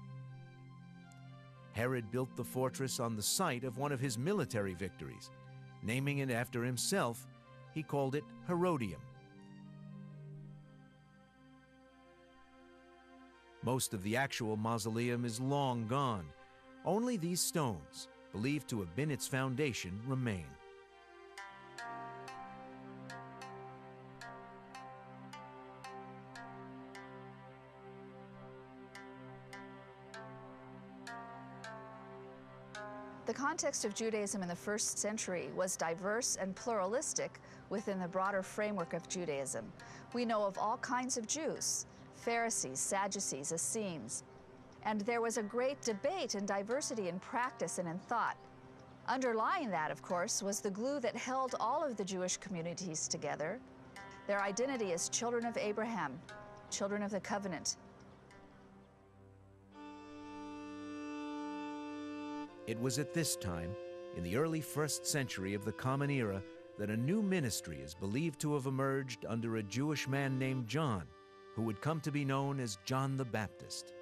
Herod built the fortress on the site of one of his military victories. Naming it after himself, he called it Herodium. Most of the actual mausoleum is long gone. Only these stones, believed to have been its foundation, remain.
The context of Judaism in the first century was diverse and pluralistic within the broader framework of Judaism. We know of all kinds of Jews, Pharisees, Sadducees, Essenes, and there was a great debate and diversity in practice and in thought. Underlying that, of course, was the glue that held all of the Jewish communities together, their identity as children of Abraham, children of the covenant.
It was at this time, in the early 1st century of the Common Era, that a new ministry is believed to have emerged under a Jewish man named John, who would come to be known as John the Baptist.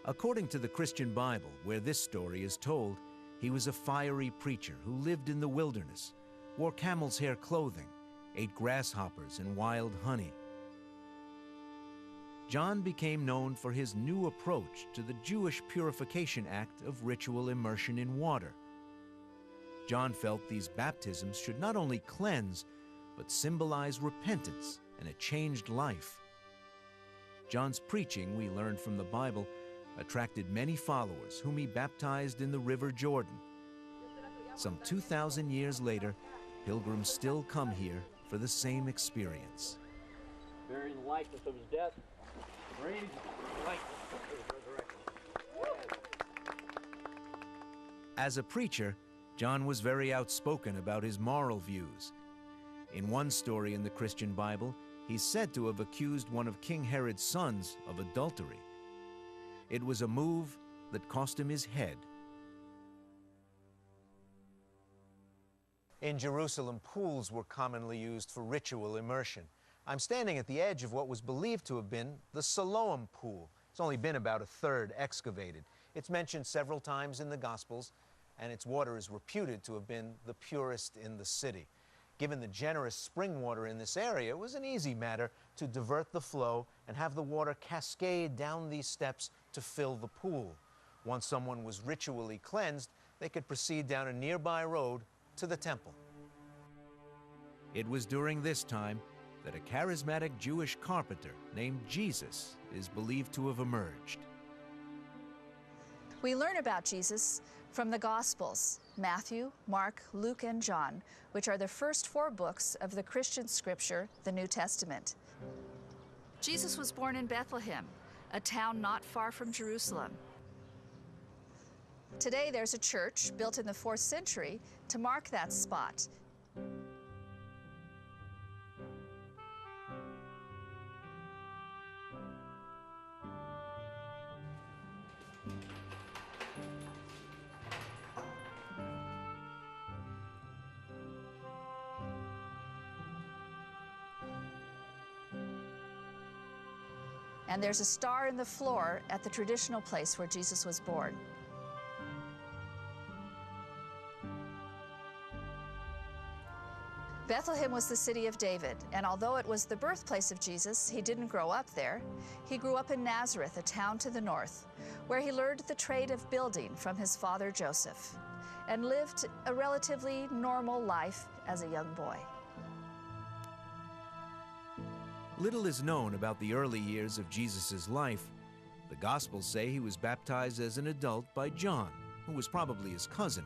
According to the Christian Bible, where this story is told, he was a fiery preacher who lived in the wilderness, wore camel's hair clothing, ate grasshoppers and wild honey. John became known for his new approach to the Jewish purification act of ritual immersion in water. John felt these baptisms should not only cleanse, but symbolize repentance and a changed life. John's preaching, we learn from the Bible, attracted many followers whom he baptized in the River Jordan. Some 2,000 years later, pilgrims still come here for the same experience.
Buried in the likeness of his death, raised in the likeness of his resurrection.
As a preacher, John was very outspoken about his moral views. In one story in the Christian Bible, he's said to have accused one of King Herod's sons of adultery. It was a move that cost him his head.
In Jerusalem, pools were commonly used for ritual immersion. I'm standing at the edge of what was believed to have been the Siloam pool. It's only been about a third excavated. It's mentioned several times in the Gospels, and its water is reputed to have been the purest in the city. Given the generous spring water in this area, it was an easy matter to divert the flow and have the water cascade down these steps to fill the pool. Once someone was ritually cleansed, they could proceed down a nearby road to the temple.
It was during this time that a charismatic Jewish carpenter named Jesus is believed to have emerged.
We learn about Jesus from the Gospels, Matthew, Mark, Luke, and John, which are the first 4 books of the Christian scripture, the New Testament. Jesus was born in Bethlehem, a town not far from Jerusalem. Today there's a church built in the 4th century to mark that spot. And there's a star in the floor at the traditional place where Jesus was born. Bethlehem was the city of David, and although it was the birthplace of Jesus, he didn't grow up there. He grew up in Nazareth, a town to the north, where he learned the trade of building from his father Joseph, and lived a relatively normal life as a young boy.
Little is known about the early years of Jesus' life. The Gospels say he was baptized as an adult by John, who was probably his cousin,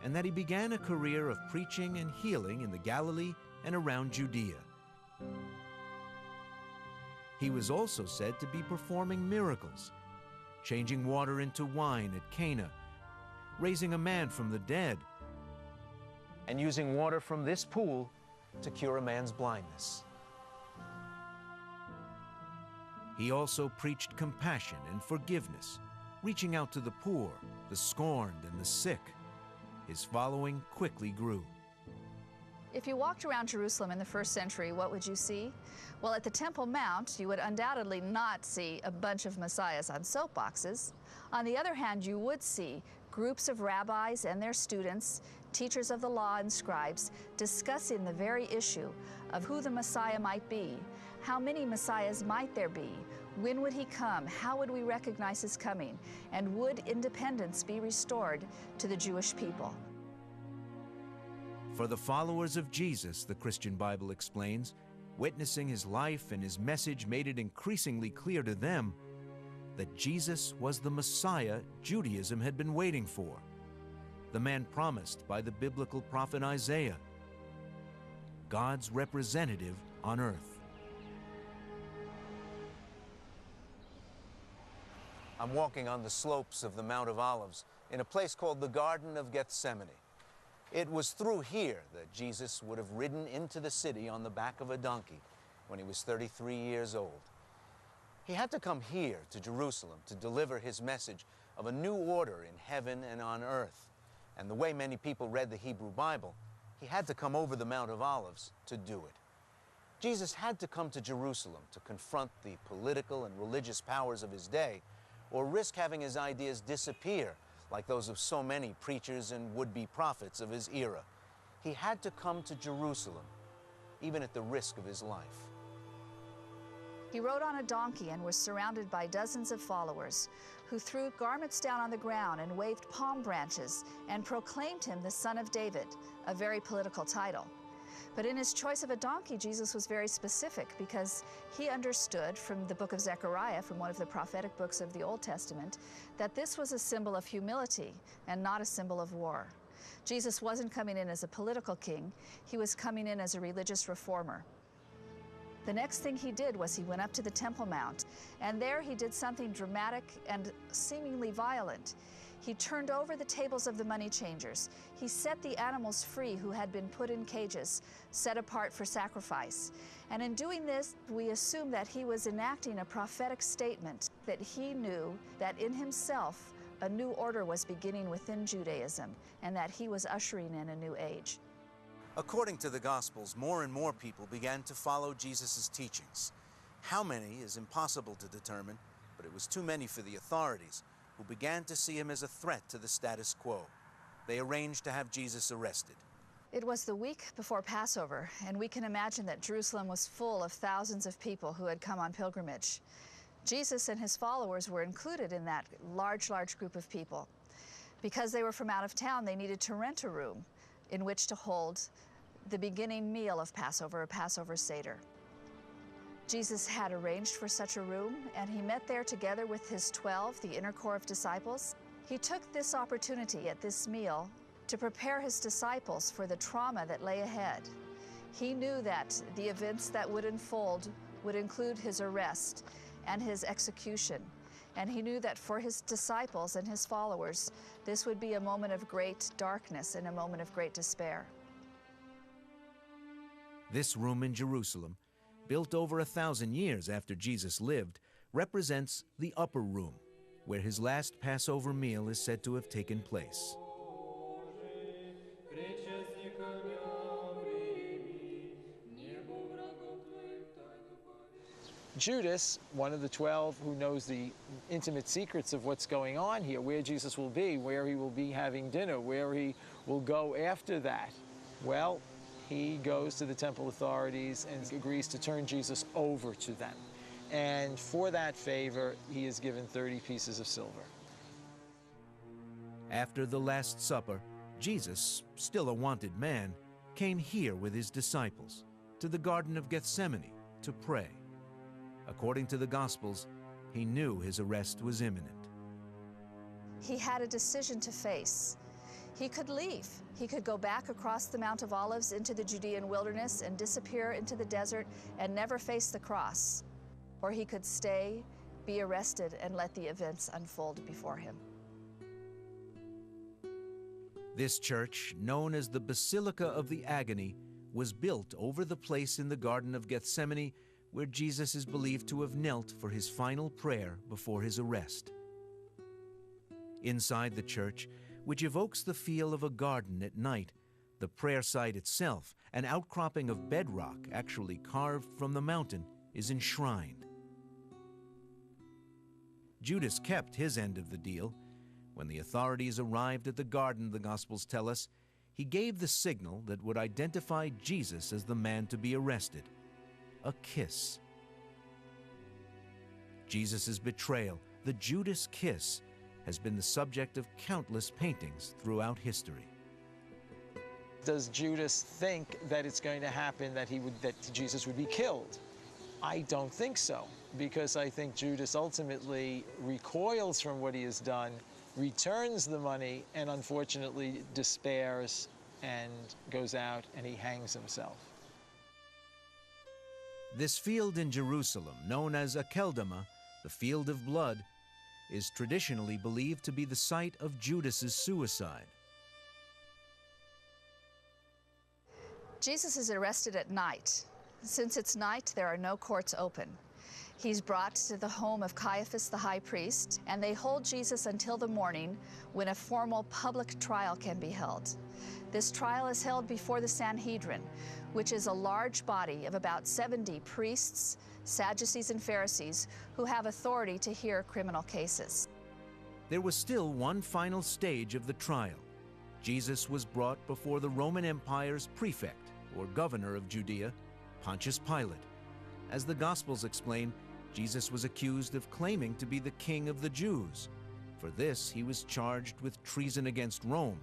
and that he began a career of preaching and healing in the Galilee and around Judea. He was also said to be performing miracles, changing water into wine at Cana, raising a man from the dead,
and using water from this pool to cure a man's blindness.
He also preached compassion and forgiveness, reaching out to the poor, the scorned, and the sick. His following quickly grew.
If you walked around Jerusalem in the 1st century, what would you see? Well, at the Temple Mount, you would undoubtedly not see a bunch of messiahs on soapboxes. On the other hand, you would see groups of rabbis and their students, teachers of the law and scribes, discussing the very issue of who the Messiah might be, how many messiahs might there be, when would he come, how would we recognize his coming, and would independence be restored to the Jewish people?
For the followers of Jesus, the Christian Bible explains, witnessing his life and his message made it increasingly clear to them that Jesus was the Messiah Judaism had been waiting for, the man promised by the biblical prophet Isaiah, God's representative on earth.
I'm walking on the slopes of the Mount of Olives in a place called the Garden of Gethsemane. It was through here that Jesus would have ridden into the city on the back of a donkey when he was 33 years old. He had to come here to Jerusalem to deliver his message of a new order in heaven and on earth. And the way many people read the Hebrew Bible, he had to come over the Mount of Olives to do it. Jesus had to come to Jerusalem to confront the political and religious powers of his day, or risk having his ideas disappear like those of so many preachers and would-be prophets of his era. He had to come to Jerusalem, even at the risk of his life.
He rode on a donkey and was surrounded by dozens of followers who threw garments down on the ground and waved palm branches and proclaimed him the Son of David, a very political title. But in his choice of a donkey, Jesus was very specific because he understood from the book of Zechariah, from one of the prophetic books of the Old Testament, that this was a symbol of humility and not a symbol of war. Jesus wasn't coming in as a political king, he was coming in as a religious reformer. The next thing he did was he went up to the Temple Mount, and there he did something dramatic and seemingly violent. He turned over the tables of the money changers. He set the animals free who had been put in cages, set apart for sacrifice. And in doing this, we assume that he was enacting a prophetic statement, that he knew that in himself a new order was beginning within Judaism, and that he was ushering in a new age.
According to the Gospels, more and more people began to follow Jesus' teachings. How many is impossible to determine, but it was too many for the authorities, who began to see him as a threat to the status quo. They arranged to have Jesus arrested.
It was the week before Passover, and we can imagine that Jerusalem was full of thousands of people who had come on pilgrimage. Jesus and his followers were included in that large group of people. Because they were from out of town, they needed to rent a room in which to hold the beginning meal of Passover, a Passover Seder. Jesus had arranged for such a room, and he met there together with his 12, the inner core of disciples. He took this opportunity at this meal to prepare his disciples for the trauma that lay ahead. He knew that the events that would unfold would include his arrest and his execution. And he knew that for his disciples and his followers, this would be a moment of great darkness and a moment of great despair.
This room in Jerusalem, built over 1,000 years after Jesus lived, represents the upper room, where his last Passover meal is said to have taken place.
Judas, one of the 12 who knows the intimate secrets of what's going on here, where Jesus will be, where he will be having dinner, where he will go after that. Well, he goes to the temple authorities and agrees to turn Jesus over to them. And for that favor, he is given 30 pieces of silver.
After the Last Supper, Jesus, still a wanted man, came here with his disciples to the Garden of Gethsemane to pray. According to the Gospels, he knew his arrest was imminent.
He had a decision to face. He could leave. He could go back across the Mount of Olives into the Judean wilderness and disappear into the desert and never face the cross. Or he could stay, be arrested, and let the events unfold before him.
This church, known as the Basilica of the Agony, was built over the place in the Garden of Gethsemane where Jesus is believed to have knelt for his final prayer before his arrest. Inside the church, which evokes the feel of a garden at night, the prayer site itself, an outcropping of bedrock actually carved from the mountain, is enshrined. Judas kept his end of the deal. When the authorities arrived at the garden, the Gospels tell us, he gave the signal that would identify Jesus as the man to be arrested: a kiss. Jesus' betrayal, the Judas kiss, has been the subject of countless paintings throughout history.
Does Judas think that it's going to happen, that Jesus would be killed? I don't think so, because I think Judas ultimately recoils from what he has done, returns the money, and unfortunately despairs and goes out and he hangs himself.
This field in Jerusalem, known as Akeldama, the field of blood, is traditionally believed to be the site of Judas's suicide.
Jesus is arrested at night. Since it's night, there are no courts open. He's brought to the home of Caiaphas the high priest, and they hold Jesus until the morning when a formal public trial can be held. This trial is held before the Sanhedrin, which is a large body of about 70 priests, Sadducees, and Pharisees who have authority to hear criminal cases.
There was still one final stage of the trial. Jesus was brought before the Roman Empire's prefect, or governor of Judea, Pontius Pilate. As the Gospels explain, Jesus was accused of claiming to be the king of the Jews. For this, he was charged with treason against Rome.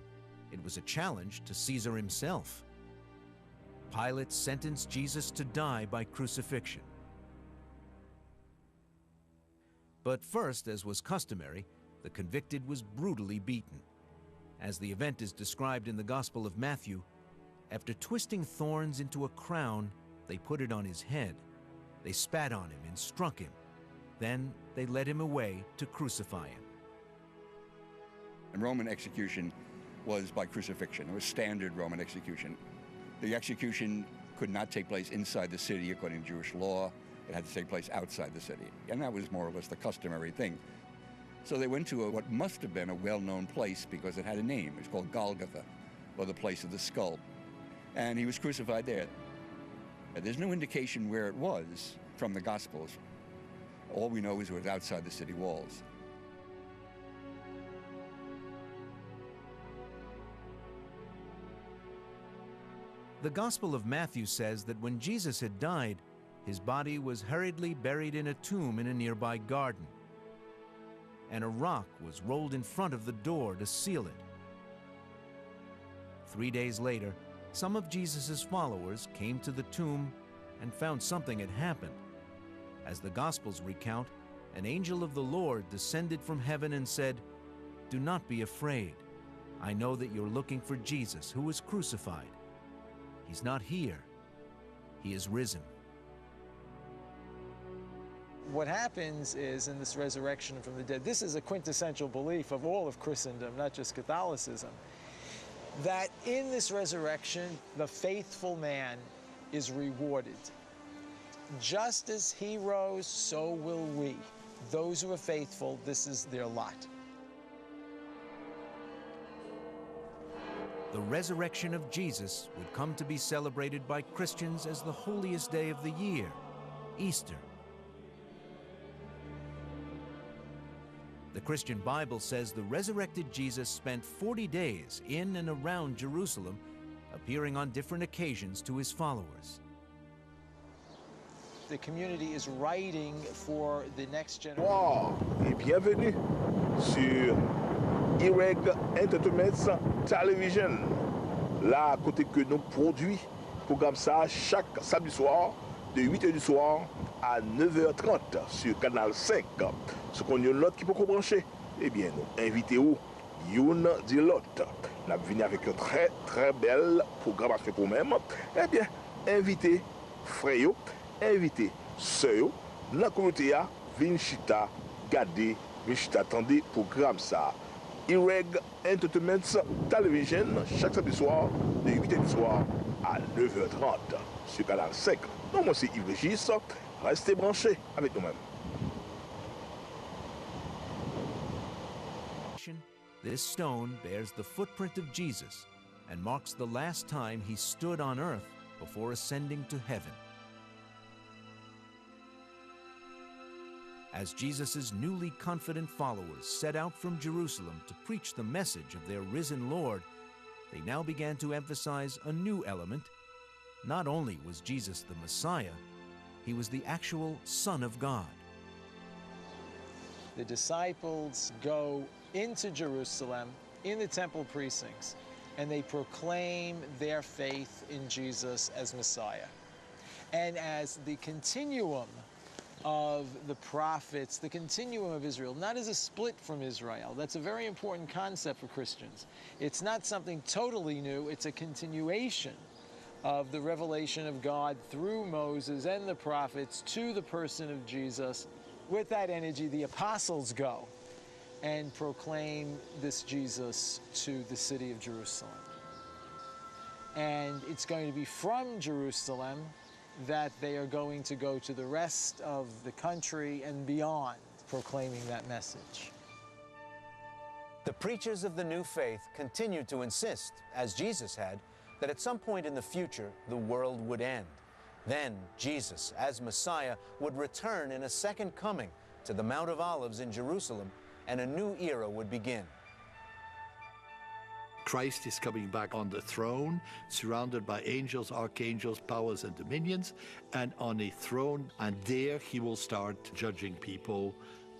It was a challenge to Caesar himself. Pilate sentenced Jesus to die by crucifixion. But first, as was customary, the convicted was brutally beaten. As the event is described in the Gospel of Matthew, after twisting thorns into a crown, they put it on his head. They spat on him and struck him. Then they led him away to crucify him.
And Roman execution was by crucifixion. It was standard Roman execution. The execution could not take place inside the city according to Jewish law. It had to take place outside the city. And that was more or less the customary thing. So they went to what must have been a well-known place because it had a name. It was called Golgotha, or the place of the skull. And he was crucified there. There's no indication where it was from the Gospels. All we know is it was outside the city walls.
The Gospel of Matthew says that when Jesus had died, his body was hurriedly buried in a tomb in a nearby garden, and a rock was rolled in front of the door to seal it. 3 days later, some of Jesus' followers came to the tomb and found something had happened. As the Gospels recount, an angel of the Lord descended from heaven and said, "Do not be afraid. I know that you're looking for Jesus, who was crucified. He's not here. He is risen."
What happens is, in this resurrection from the dead, this is a quintessential belief of all of Christendom, not just Catholicism, that in this resurrection, the faithful man is rewarded. Just as he rose, so will we. Those who are faithful, this is their lot.
The resurrection of Jesus would come to be celebrated by Christians as the holiest day of the year, Easter. The Christian Bible says the resurrected Jesus spent 40 days in and around Jerusalem, appearing on different occasions to his followers.
The community is writing for the next generation.
Bonsoir et bienvenue sur Yreg Television. Là, à côté que nous produisons programme ça chaque samedi soir de 8h du soir à 9h30 sur Canal 5. Ce qu'on y a l'autre qui peut brancher, eh bien, nous invitez-vous, Youn dit l'autre. Nous avons venu avec une très très belle programmation pour nous-mêmes. Eh bien, invitez frères, invitez sœurs, dans la communauté, Vinchita, gardez, Vinchita, attendez programme ça. Yreg Television, chaque samedi soir, de 8h du soir à 9h30 sur Canal 5. Non, moi c'est Yves Régis, restez branchés avec nous-mêmes.
This stone bears the footprint of Jesus and marks the last time he stood on earth before ascending to heaven. As Jesus' newly confident followers set out from Jerusalem to preach the message of their risen Lord, they now began to emphasize a new element. Not only was Jesus the Messiah, he was the actual Son of God.
The disciples go into Jerusalem, in the temple precincts, and they proclaim their faith in Jesus as Messiah. and as the continuum of the prophets, the continuum of Israel, not as a split from Israel. That's a very important concept for Christians. It's not something totally new, it's a continuation of the revelation of God through Moses and the prophets to the person of Jesus. With that energy, the apostles go and proclaim this Jesus to the city of Jerusalem. And it's going to be from Jerusalem that they are going to go to the rest of the country and beyond, proclaiming that message.
The preachers of the new faith continued to insist, as Jesus had, that at some point in the future, the world would end. Then Jesus, as Messiah, would return in a second coming to the Mount of Olives in Jerusalem, and a new era would begin.
Christ is coming back on the throne, surrounded by angels, archangels, powers, and dominions, and on a throne, and there he will start judging people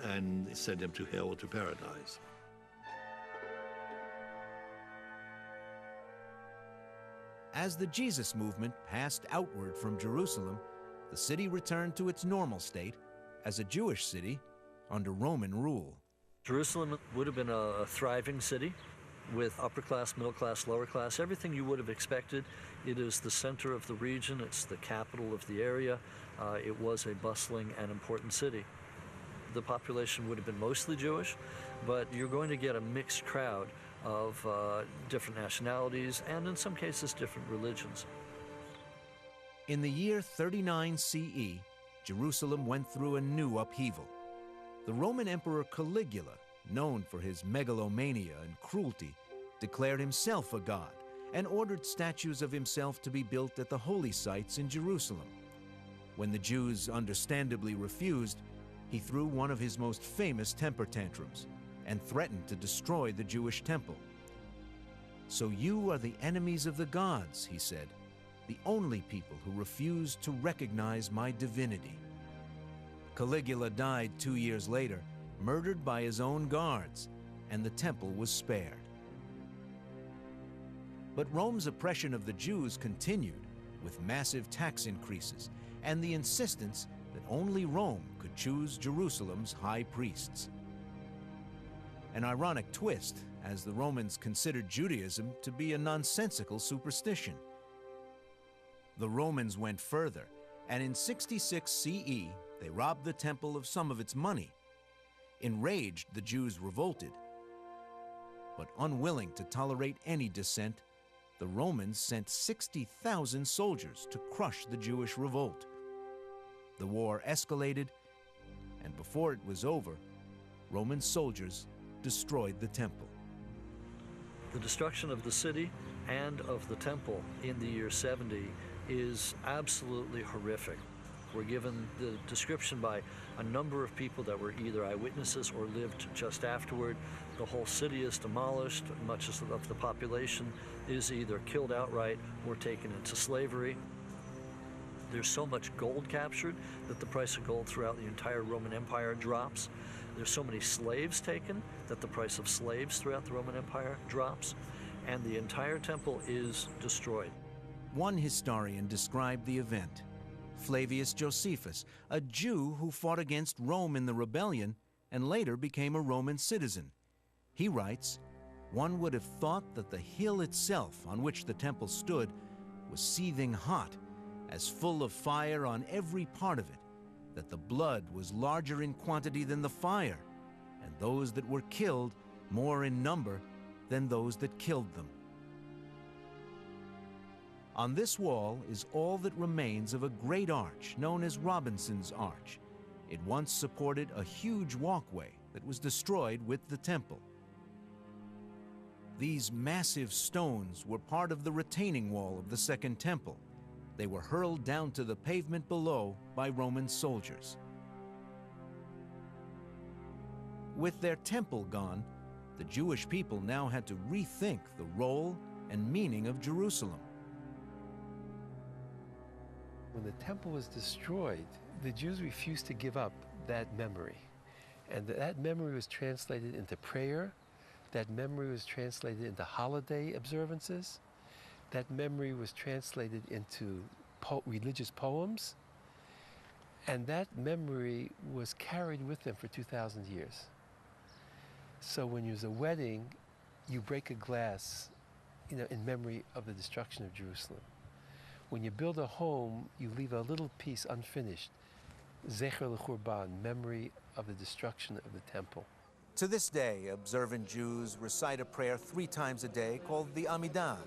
and send them to hell or to paradise.
As the Jesus movement passed outward from Jerusalem, the city returned to its normal state as a Jewish city under Roman rule.
Jerusalem would have been a thriving city with upper class, middle class, lower class, everything you would have expected. It is the center of the region, it's the capital of the area. It was a bustling and important city. The population would have been mostly Jewish, but you're going to get a mixed crowd of different nationalities and in some cases different religions.
In the year 39 CE, Jerusalem went through a new upheaval. The Roman Emperor Caligula, known for his megalomania and cruelty, declared himself a god and ordered statues of himself to be built at the holy sites in Jerusalem. When the Jews understandably refused, he threw one of his most famous temper tantrums and threatened to destroy the Jewish temple. "So you are the enemies of the gods," he said, "the only people who refuse to recognize my divinity." Caligula died 2 years later, murdered by his own guards, and the temple was spared. But Rome's oppression of the Jews continued, with massive tax increases and the insistence that only Rome could choose Jerusalem's high priests. An ironic twist, as the Romans considered Judaism to be a nonsensical superstition. The Romans went further, and in 66 CE, they robbed the temple of some of its money. Enraged, the Jews revolted. But unwilling to tolerate any dissent, the Romans sent 60,000 soldiers to crush the Jewish revolt. The war escalated, and before it was over, Roman soldiers destroyed the temple.
The destruction of the city and of the temple in the year 70 is absolutely horrific. We're given the description by a number of people that were either eyewitnesses or lived just afterward. The whole city is demolished. Much of the population is either killed outright or taken into slavery. There's so much gold captured that the price of gold throughout the entire Roman Empire drops. There's so many slaves taken that the price of slaves throughout the Roman Empire drops. And the entire temple is destroyed.
One historian described the event. Flavius Josephus, a Jew who fought against Rome in the rebellion and later became a Roman citizen. He writes, "One would have thought that the hill itself on which the temple stood was seething hot, as full of fire on every part of it, that the blood was larger in quantity than the fire, and those that were killed more in number than those that killed them." On this wall is all that remains of a great arch known as Robinson's Arch. It once supported a huge walkway that was destroyed with the temple. These massive stones were part of the retaining wall of the Second Temple. They were hurled down to the pavement below by Roman soldiers. With their temple gone, the Jewish people now had to rethink the role and meaning of Jerusalem.
When the temple was destroyed, the Jews refused to give up that memory. And that memory was translated into prayer. That memory was translated into holiday observances. That memory was translated into religious poems, and that memory was carried with them for 2,000 years. So when there's a wedding, you break a glass, in memory of the destruction of Jerusalem. When you build a home, you leave a little piece unfinished, Zecher l'Churban, memory of the destruction of the temple.
To this day, observant Jews recite a prayer 3 times a day called the Amidah,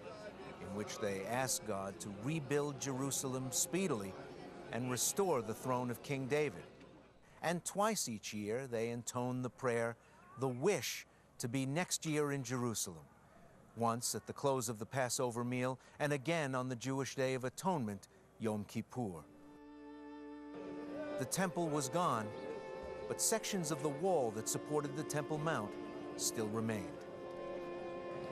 in which they ask God to rebuild Jerusalem speedily and restore the throne of King David. And twice each year, they intone the prayer, the wish to be next year in Jerusalem, once at the close of the Passover meal, and again on the Jewish Day of Atonement, Yom Kippur. The temple was gone, but sections of the wall that supported the Temple Mount still remained.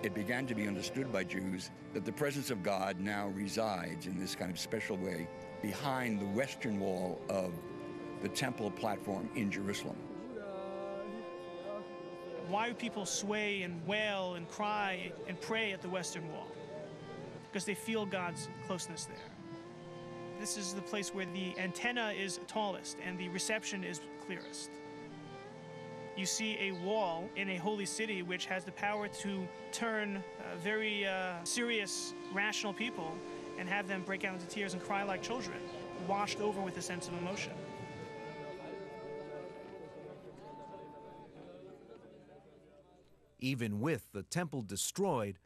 It began to be understood by Jews that the presence of God now resides in this kind of special way behind the western wall of the temple platform in Jerusalem.
Why do people sway and wail and cry and pray at the Western Wall? Because they feel God's closeness there. This is the place where the antenna is tallest and the reception is clearest. You see a wall in a holy city which has the power to turn very serious, rational people and have them break out into tears and cry like children, washed over with a sense of emotion.
Even with the temple destroyed,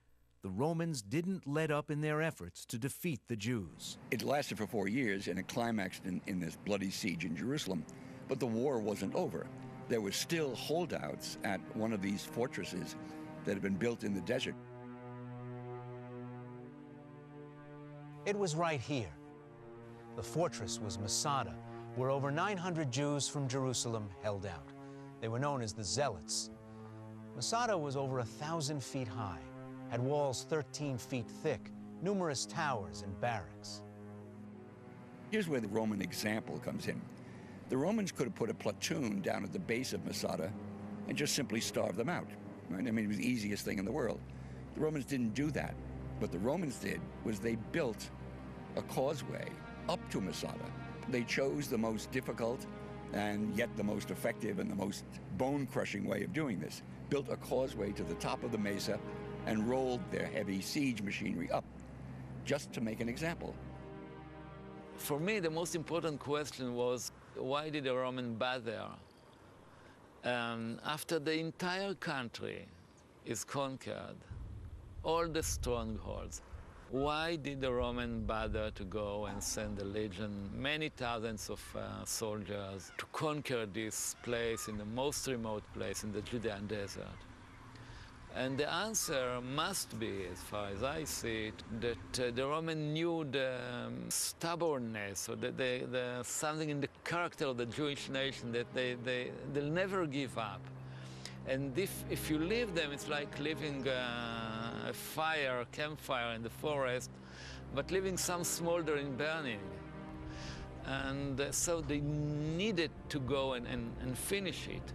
the Romans didn't let up in their efforts to defeat the Jews.
It lasted for 4 years and it climaxed in this bloody siege in Jerusalem. But the war wasn't over. There were still holdouts at one of these fortresses that had been built in the desert.
It was right here. The fortress was Masada, where over 900 Jews from Jerusalem held out. They were known as the Zealots. Masada was over 1,000 feet high, had walls 13 feet thick, numerous towers and barracks.
Here's where the Roman example comes in. The Romans could have put a platoon down at the base of Masada and just simply starved them out. Right? I mean, it was the easiest thing in the world. The Romans didn't do that. What the Romans did was they built a causeway up to Masada. They chose the most difficult and yet the most effective and the most bone-crushing way of doing this. Built a causeway to the top of the mesa and rolled their heavy siege machinery up, just to make an example.
For me, the most important question was, why did the Roman bother? After the entire country is conquered, all the strongholds, why did the Roman bother to go and send a legion, many thousands of soldiers, to conquer this place in the most remote place in the Judean desert? And the answer must be, as far as I see it, that the Roman knew the stubbornness, or the something in the character of the Jewish nation, that they'll never give up. And if you leave them, it's like leaving a campfire in the forest, but leaving some smoldering burning. And so they needed to go and finish it.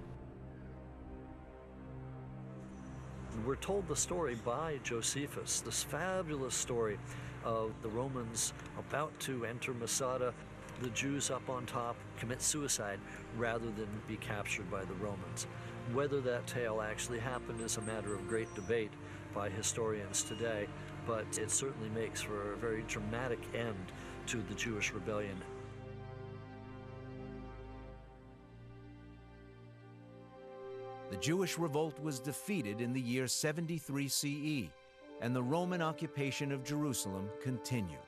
We're told the story by Josephus, this fabulous story of the Romans about to enter Masada, the Jews up on top commit suicide rather than be captured by the Romans. Whether that tale actually happened is a matter of great debate by historians today, but it certainly makes for a very dramatic end to the Jewish rebellion.
The Jewish revolt was defeated in the year 73 CE, and the Roman occupation of Jerusalem continued.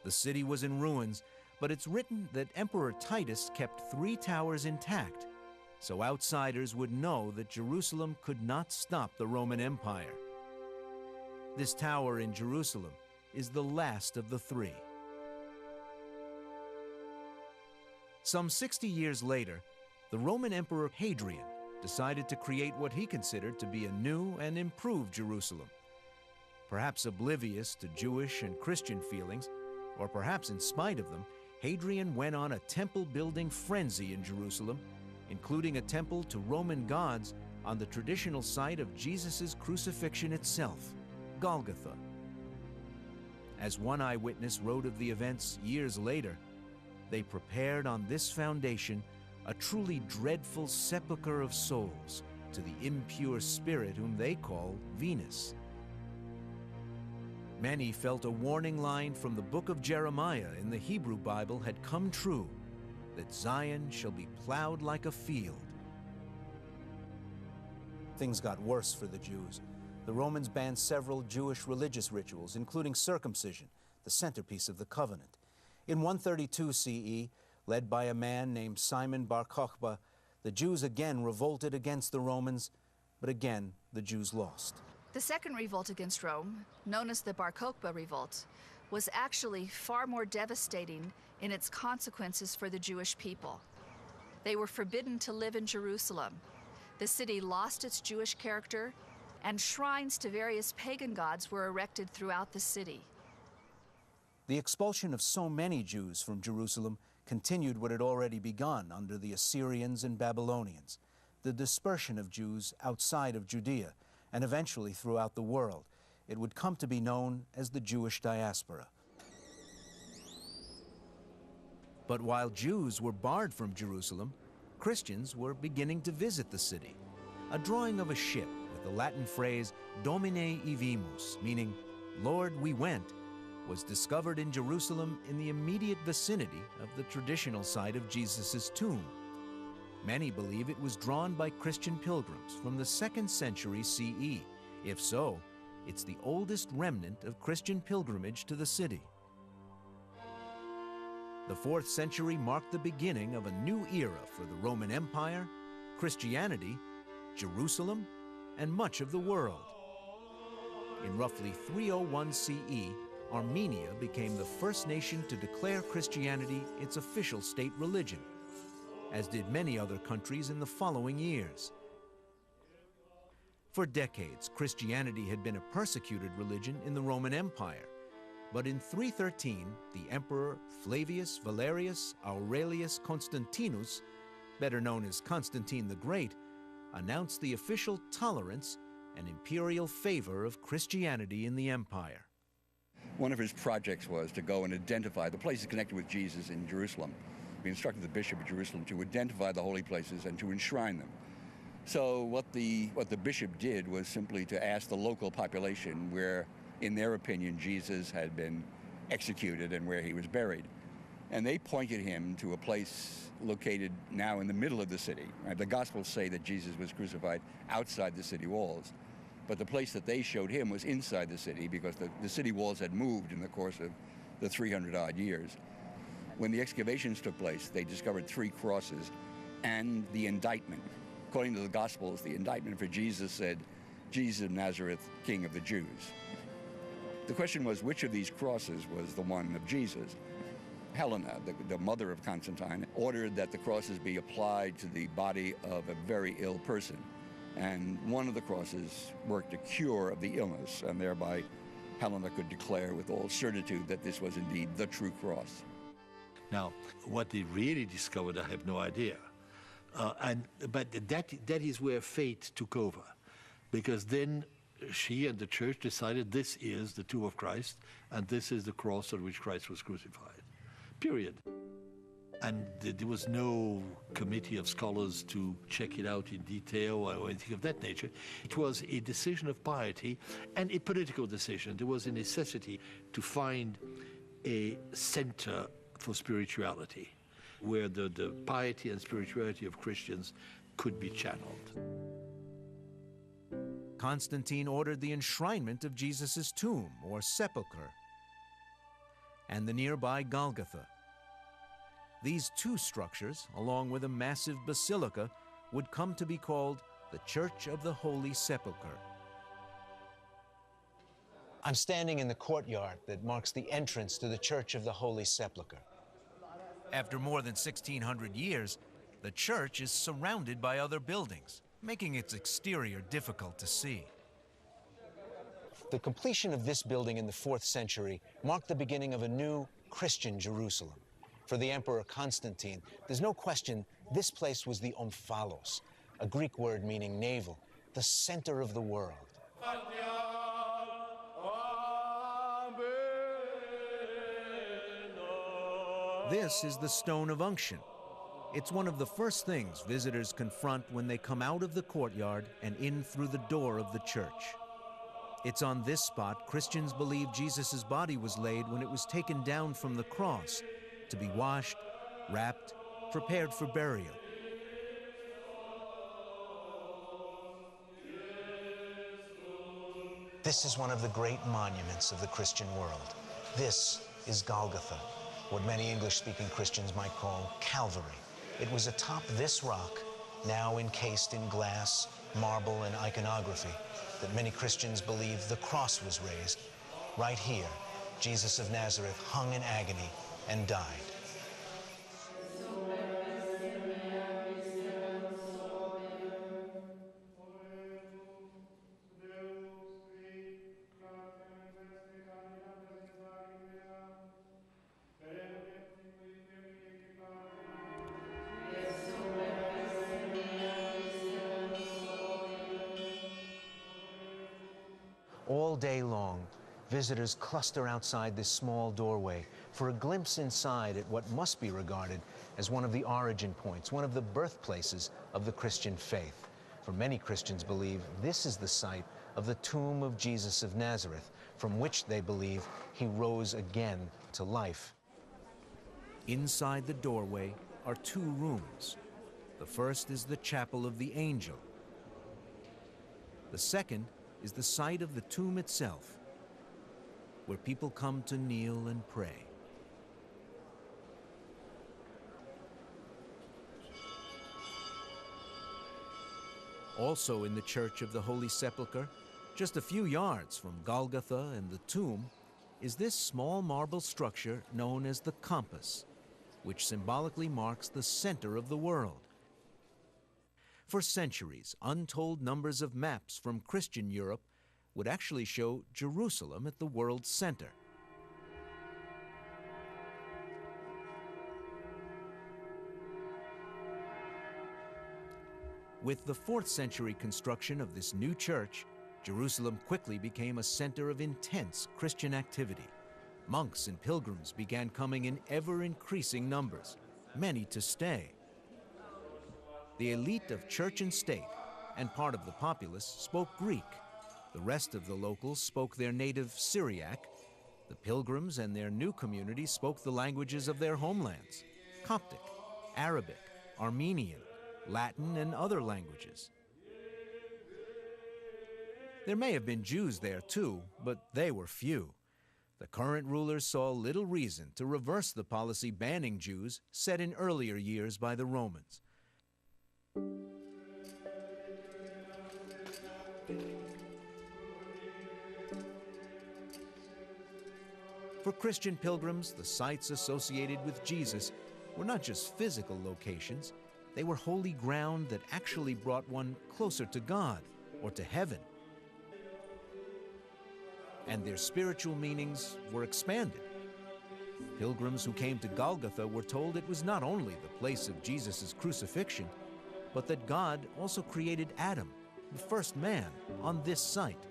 The city was in ruins, but it's written that Emperor Titus kept 3 towers intact, so outsiders would know that Jerusalem could not stop the Roman Empire. This tower in Jerusalem is the last of the 3. Some 60 years later, the Roman Emperor Hadrian decided to create what he considered to be a new and improved Jerusalem. Perhaps oblivious to Jewish and Christian feelings, or perhaps in spite of them, Hadrian went on a temple-building frenzy in Jerusalem, including a temple to Roman gods on the traditional site of Jesus' crucifixion itself, Golgotha. As one eyewitness wrote of the events years later, they prepared on this foundation a truly dreadful sepulchre of souls to the impure spirit whom they call Venus. Many felt a warning line from the book of Jeremiah in the Hebrew Bible had come true, that Zion shall be plowed like a field.
Things got worse for the Jews. The Romans banned several Jewish religious rituals, including circumcision, the centerpiece of the covenant. In 132 CE, led by a man named Simon Bar Kokhba, the Jews again revolted against the Romans, but again the Jews lost.
The second revolt against Rome, known as the Bar Kokhba Revolt, was actually far more devastating in its consequences for the Jewish people. They were forbidden to live in Jerusalem. The city lost its Jewish character, and shrines to various pagan gods were erected throughout the city.
The expulsion of so many Jews from Jerusalem continued what had already begun under the Assyrians and Babylonians, the dispersion of Jews outside of Judea, and eventually throughout the world. It would come to be known as the Jewish diaspora.
But while Jews were barred from Jerusalem, Christians were beginning to visit the city. A drawing of a ship with the Latin phrase Domine Ivimus, meaning Lord, we went, was discovered in Jerusalem in the immediate vicinity of the traditional site of Jesus' tomb. Many believe it was drawn by Christian pilgrims from the 2nd century CE. If so, it's the oldest remnant of Christian pilgrimage to the city. The 4th century marked the beginning of a new era for the Roman Empire, Christianity, Jerusalem, and much of the world. In roughly 301 CE, Armenia became the first nation to declare Christianity its official state religion, as did many other countries in the following years. For decades, Christianity had been a persecuted religion in the Roman Empire, but in 313, the Emperor Flavius Valerius Aurelius Constantinus, better known as Constantine the Great, announced the official tolerance and imperial favor of Christianity in the empire.
One of his projects was to go and identify the places connected with Jesus in Jerusalem. He instructed the Bishop of Jerusalem to identify the holy places and to enshrine them. So what the bishop did was simply to ask the local population where, in their opinion, Jesus had been executed and where he was buried. And they pointed him to a place located now in the middle of the city. The Gospels say that Jesus was crucified outside the city walls. But the place that they showed him was inside the city because the city walls had moved in the course of the 300-odd years. When the excavations took place, they discovered 3 crosses and the indictment. According to the Gospels, the indictment for Jesus said, Jesus of Nazareth, King of the Jews. The question was, which of these crosses was the one of Jesus? Helena, the mother of Constantine, ordered that the crosses be applied to the body of a very ill person. And one of the crosses worked a cure of the illness, and thereby Helena could declare with all certitude that this was indeed the true cross.
Now, what they really discovered, I have no idea. But that is where fate took over, because then she and the church decided this is the tomb of Christ, and this is the cross on which Christ was crucified, period. And there was no committee of scholars to check it out in detail or anything of that nature. It was a decision of piety and a political decision. There was a necessity to find a center for spirituality where the piety and spirituality of Christians could be channeled.
Constantine ordered the enshrinement of Jesus' tomb, or sepulchre, and the nearby Golgotha. These 2 structures, along with a massive basilica, would come to be called the Church of the Holy Sepulchre.
I'm standing in the courtyard that marks the entrance to the Church of the Holy Sepulchre.
After more than 1,600 years, the church is surrounded by other buildings, making its exterior difficult to see.
The completion of this building in the 4th century marked the beginning of a new Christian Jerusalem. For the Emperor Constantine, there's no question this place was the omphalos, a Greek word meaning navel, the center of the world.
This is the Stone of Unction. It's one of the first things visitors confront when they come out of the courtyard and in through the door of the church. It's on this spot Christians believe Jesus' body was laid when it was taken down from the cross to be washed, wrapped, prepared for burial.
This is one of the great monuments of the Christian world. This is Golgotha, what many English-speaking Christians might call Calvary. It was atop this rock, now encased in glass, marble, and iconography, that many Christians believe the cross was raised. Right here, Jesus of Nazareth hung in agony and died. All day long, visitors cluster outside this small doorway for a glimpse inside at what must be regarded as one of the origin points, one of the birthplaces of the Christian faith. For many Christians believe this is the site of the tomb of Jesus of Nazareth, from which they believe he rose again to life.
Inside the doorway are two rooms. The first is the Chapel of the Angel. The second is the site of the tomb itself, where people come to kneel and pray. Also in the Church of the Holy Sepulchre, just a few yards from Golgotha and the tomb, is this small marble structure known as the compass, which symbolically marks the center of the world. For centuries, untold numbers of maps from Christian Europe would actually show Jerusalem at the world's center. With the 4th century construction of this new church, Jerusalem quickly became a center of intense Christian activity. Monks and pilgrims began coming in ever-increasing numbers, many to stay. The elite of church and state and part of the populace spoke Greek. The rest of the locals spoke their native Syriac. The pilgrims and their new community spoke the languages of their homelands: Coptic, Arabic, Armenian, Latin, and other languages. There may have been Jews there too, but they were few. The current rulers saw little reason to reverse the policy banning Jews set in earlier years by the Romans. For Christian pilgrims, the sites associated with Jesus were not just physical locations, they were holy ground that actually brought one closer to God or to heaven. And their spiritual meanings were expanded. Pilgrims who came to Golgotha were told it was not only the place of Jesus' crucifixion, but that God also created Adam, the first man, on this site.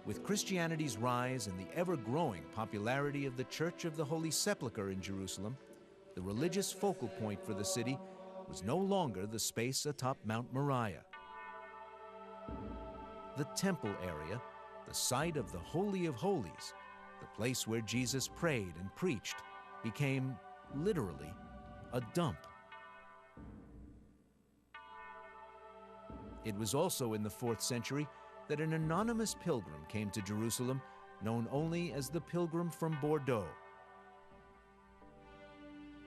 With Christianity's rise and the ever-growing popularity of the Church of the Holy Sepulchre in Jerusalem, the religious focal point for the city was no longer the space atop Mount Moriah. The temple area, the site of the Holy of Holies, the place where Jesus prayed and preached, became literally a dump. It was also in the 4th century that an anonymous pilgrim came to Jerusalem, known only as the Pilgrim from Bordeaux.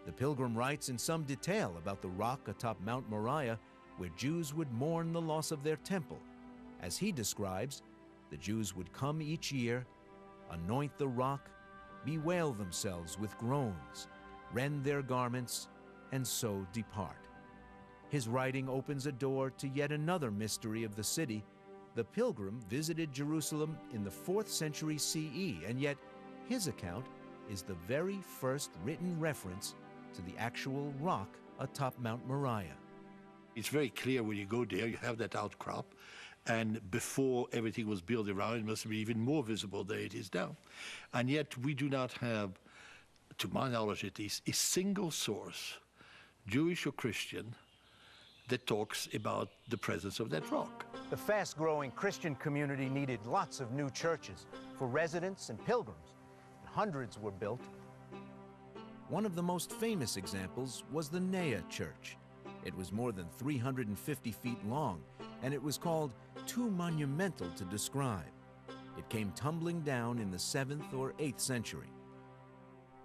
The pilgrim writes in some detail about the rock atop Mount Moriah, where Jews would mourn the loss of their temple. As he describes, the Jews would come each year, anoint the rock, bewail themselves with groans, rend their garments, and so depart. His writing opens a door to yet another mystery of the city. The pilgrim visited Jerusalem in the 4th century CE, and yet his account is the very first written reference to the actual rock atop Mount Moriah.
It's very clear when you go there, you have that outcrop, and before everything was built around, it must be even more visible than it is now. And yet we do not have to my knowledge at least, a single source, Jewish or Christian, that talks about the presence of that rock.
The fast-growing Christian community needed lots of new churches for residents and pilgrims. Hundreds were built. One of the most famous examples was the Nea Church. It was more than 350 feet long, and it was called too monumental to describe. It came tumbling down in the 7th or 8th century.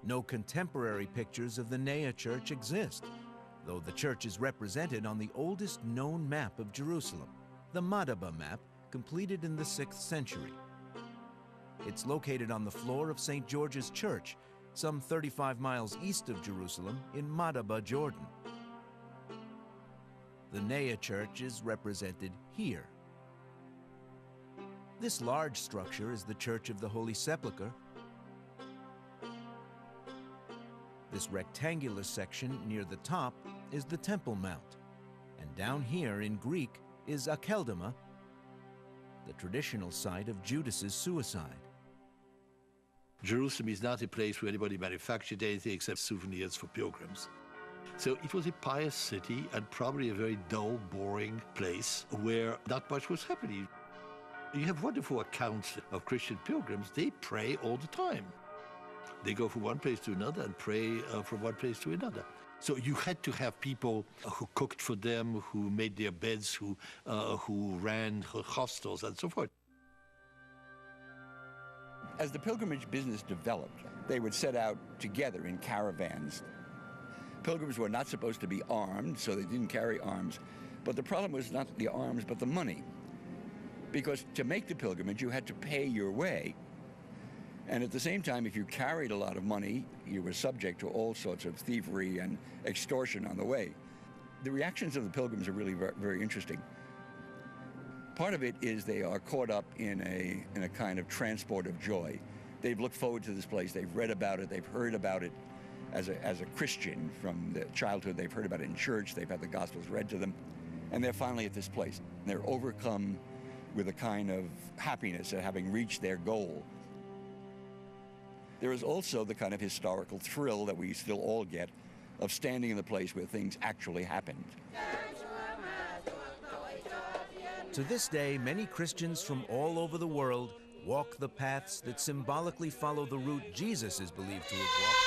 No contemporary pictures of the Nea Church exist, though the church is represented on the oldest known map of Jerusalem, the Madaba map, completed in the 6th century. It's located on the floor of St. George's Church, some 35 miles east of Jerusalem in Madaba, Jordan. The Nea Church is represented here. This large structure is the Church of the Holy Sepulchre. This rectangular section near the top is the Temple Mount. And down here in Greek is Akeldama, the traditional site of Judas's suicide.
Jerusalem is not a place where anybody manufactured anything except souvenirs for pilgrims. So it was a pious city and probably a very dull, boring place where not much was happening. You have wonderful accounts of Christian pilgrims. They pray all the time. They go from one place to another and pray from one place to another. So you had to have people who cooked for them, who made their beds, who ran hostels and so forth.
As the pilgrimage business developed, they would set out together in caravans. Pilgrims were not supposed to be armed, so they didn't carry arms. But the problem was not the arms, but the money. Because to make the pilgrimage, you had to pay your way. And at the same time, if you carried a lot of money, you were subject to all sorts of thievery and extortion on the way. The reactions of the pilgrims are really very, very interesting. Part of it is they are caught up in a kind of transport of joy. They've looked forward to this place, they've read about it, they've heard about it as a Christian from the childhood. They've heard about it in church, they've had the Gospels read to them, and they're finally at this place. They're overcome with a kind of happiness at having reached their goal. There is also the kind of historical thrill that we still all get of standing in the place where things actually happened.
To this day, many Christians from all over the world walk the paths that symbolically follow the route Jesus is believed to have walked.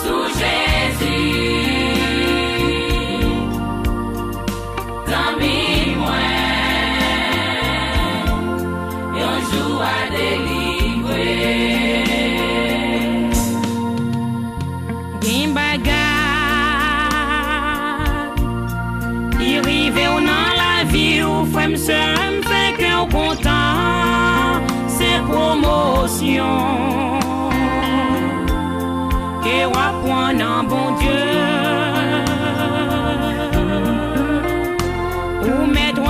Sous Jésus. dévotion et on prend un bon Dieu ou mettre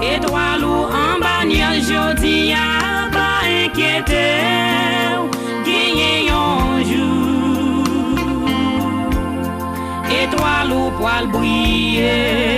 étoile ou en bagnole jodi a pas inquiété gagner un jour étoile ou poil briller.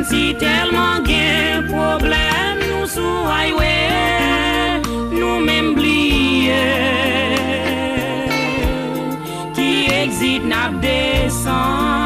Si tellement gain problème nous sous highway nous même oublier qui exit n'a descend